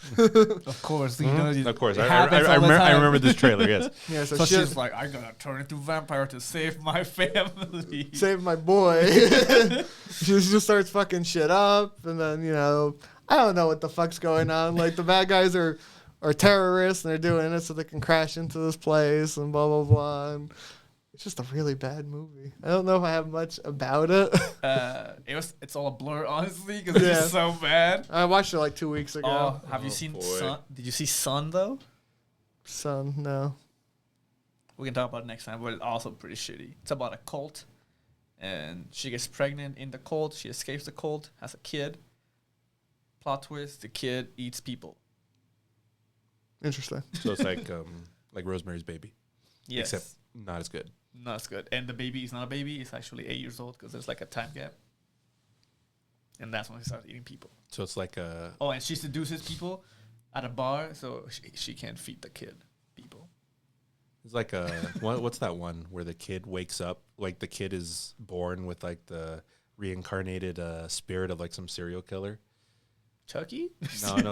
Of course, you know. Of course. it I happens all the time. remember this trailer, yes. Yeah, So she's like, I gotta turn into a vampire to save my family. save my boy. she just starts fucking shit up, and then I don't know what the fuck's going on. Like the bad guys are terrorists, and they're doing it so they can crash into this place, and blah blah blah. And it's just a really bad movie. I don't know if I have much about it. It's all a blur, honestly, because it's just so bad. I watched it like 2 weeks ago. Oh, have you seen boy. Sun? Did you see Sun though? Son, no. We can talk about it next time, but it's also pretty shitty. It's about a cult, and she gets pregnant in the cult. She escapes the cult, has a kid. Plot twist: the kid eats people. Interesting. So it's like Rosemary's Baby, Yes. except not as good. No, it's good. And the baby is not a baby. It's actually 8 years old because there's like a time gap. And that's when he starts eating people. So it's like a Oh, and she seduces people at a bar, so she can't feed the kid people. it's like a what's that one where the kid wakes up, like the kid is born with like the reincarnated spirit of like some serial killer. Chucky? No,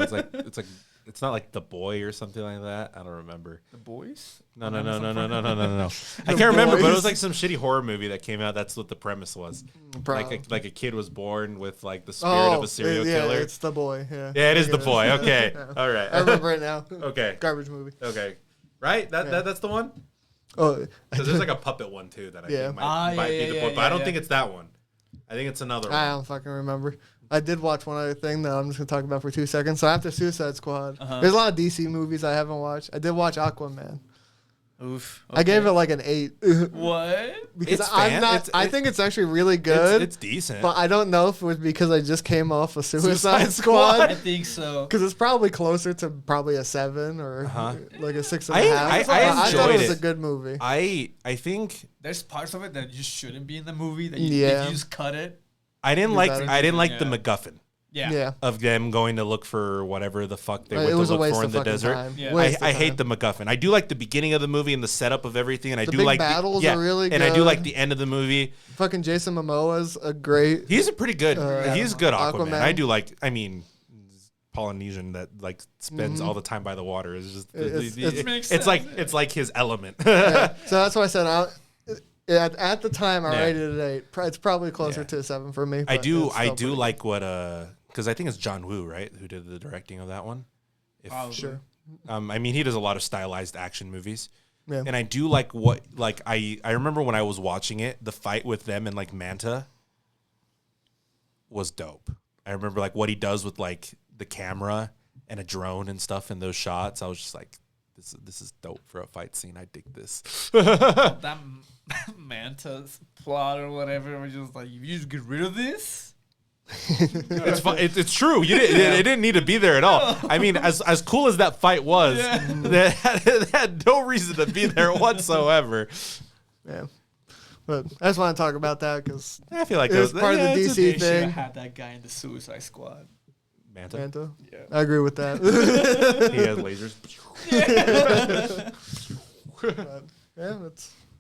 it's not like The Boy or something like that. I don't remember. The Boys? No. I can't remember, but it was like some shitty horror movie that came out. That's what the premise was. Like a kid was born with like the spirit of a serial killer. It's The Boy. Yeah. Yeah, it is The Boy. Okay, all right. I remember it now. Okay, Garbage movie. okay, right. That's the one. Oh, So there's like a puppet one too that I think might be the boy, but I don't think it's that one. I think it's another I one. don't fucking remember. I did watch one other thing that I'm just gonna talk about for 2 seconds. So after Suicide Squad, there's a lot of DC movies I haven't watched. I did watch Aquaman. Oof. I gave it like an 8 What? because It's I'm fan- not. it's- I think it's actually really good. It's decent. but I don't know if it was because I just came off of Suicide Suicide Squad. I think so. Because it's probably closer to probably a 7 or like a 6.5. I thought it enjoyed was it. a good movie. I think There's parts of it that just shouldn't be in the movie. That Yeah. you just cut it. I didn't You like better. the Yeah. MacGuffin Yeah. of them going to look for whatever the fuck they It went to was a look waste for in of the fucking desert. time. Yeah. Waste I of hate time. the MacGuffin. I do like the beginning of the movie and the setup of everything, and I The do big like battles are really and I do like good. the end of the movie. Fucking Jason Momoa's a great. He's a pretty good. He's good Aquaman. Aquaman. I do like. I mean, Polynesian that like spends all the time by the water is just. It's- It's like his element. Yeah. So that's why I said at the time I Yeah. rated it 8. It's probably closer Yeah. to a 7 for me. I but do it's still pretty like what because I think it's John Woo, right, who did the directing of that one. If, Probably. Sure. I mean, he does a lot of stylized action movies. Yeah. And I do like what like I remember when I was watching it, the fight with them and like Manta was dope. I remember like what he does with like the camera and a drone and stuff in those shots. I was just like, this is dope for a fight scene. I dig this. That Manta's plot or whatever was just like, you just get rid of this? It's fun. It's true. It didn't need to be there at all. I mean, as cool as that fight was, that had no reason to be there whatsoever. Yeah. But I just want to talk about that because I feel like it was part of the They DC should have thing. had that guy in the Suicide Squad. Manta. Manta. Yeah. I agree with that. He has lasers.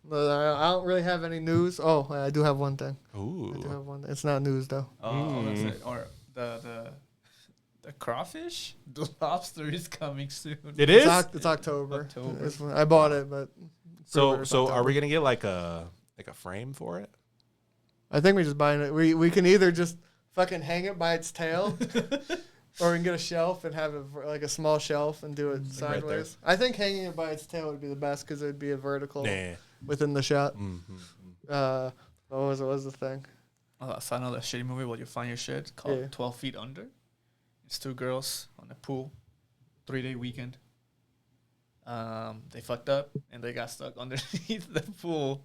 But, yeah, I don't really have any news. Oh, I do have one thing. I do Ooh. have one. It's not news though. Oh, that's it. Or the crawfish? The lobster is coming soon. It is. It's October. October. I bought it, but So it's are October. we gonna get like a frame for it? I think we're just buying it. We can either just fucking hang it by its tail, Or we can get a shelf and have it like a small shelf and do it right sideways. I think hanging it by its tail would be the best because it would be a vertical Nah. within the shot. Mm-hmm. What was the thing? Oh, I saw another shitty movie where you find your shit called Yeah. 12 Feet Under. It's 2 girls on a pool, 3-day weekend. They fucked up and they got stuck underneath the pool.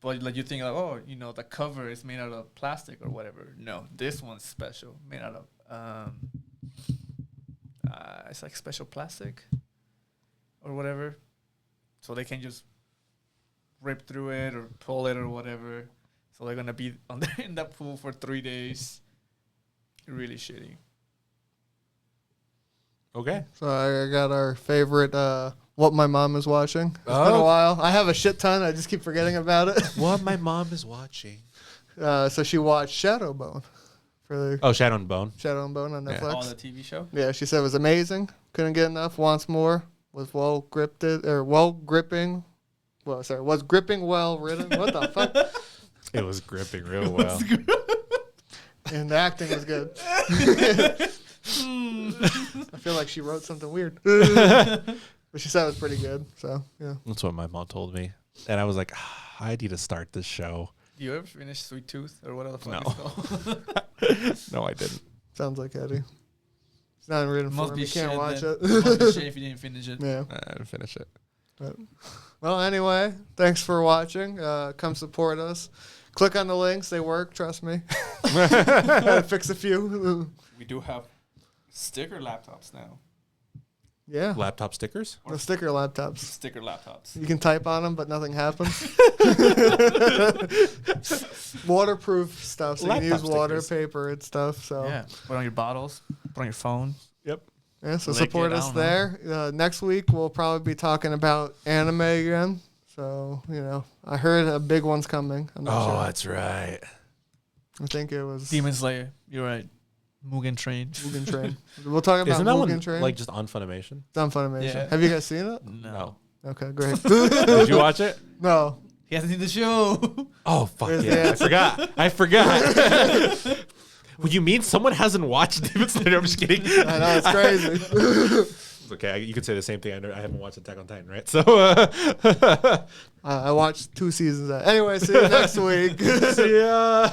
But like you think like, oh, you know, the cover is made out of plastic or whatever. No, this one's special, made out of it's like special plastic or whatever. So they can just rip through it or pull it or whatever. So they're gonna be under in that pool for 3 days. Really shitty. Okay. So I got our favorite, What My Mom Is Watching. It's been a Oh. while. I have a shit ton. I just keep forgetting about it. What my mom is watching. So she watched Shadowbone for the Oh, Shadow and Bone. Shadow and Bone on Yeah. Netflix. Oh, the TV show? Yeah, she said it was amazing. Couldn't get enough. Wants more. Was well gripping. Well, sorry, was gripping well written. What the fuck? It was gripping real well. And the acting was good. I feel like she wrote something weird. But she said it was pretty good. So, yeah. That's what my mom told me. And I was like, I need to start this show. Do you ever finish Sweet Tooth or whatever the fuck No. it's called? No, I didn't. Sounds like Eddie. It's not in written Must form. be You can't shit watch then. it. Must be shit if you didn't finish it. Yeah. I didn't finish it. But, well, anyway, thanks for watching. Come support us. Click on the links. They work. Trust me. Gotta fix a few. We do have sticker laptops now. Yeah. Laptop stickers? The sticker laptops. Sticker laptops. You can type on them, but nothing happens. Waterproof stuff, so you can Laptop use water, stickers. paper, and stuff. So Yeah. Put on your bottles. Put on your phone. Yep. yeah, so Lick support it, I us don't know. there. Next week we'll probably be talking about anime again. So I heard a big one's coming. I'm not sure. that's right. I think it was Demon Slayer. You're right. Mugen Train. Mugen Train. We'll talk about Isn't that Mugen one Train. like just on Funimation? it's on Funimation. Yeah. Have you guys seen it? No. Okay, great. Did you watch it? No. He hasn't seen the show. Oh, fuck Where's the yeah. I answer? forgot. I forgot. What you mean someone hasn't watched Demon Slayer? I'm just kidding. I know, it's crazy. It's okay. You could say the same thing. I haven't watched Attack on Titan, right? So, I watched 2 seasons of that. Anyway, see you next week. see ya.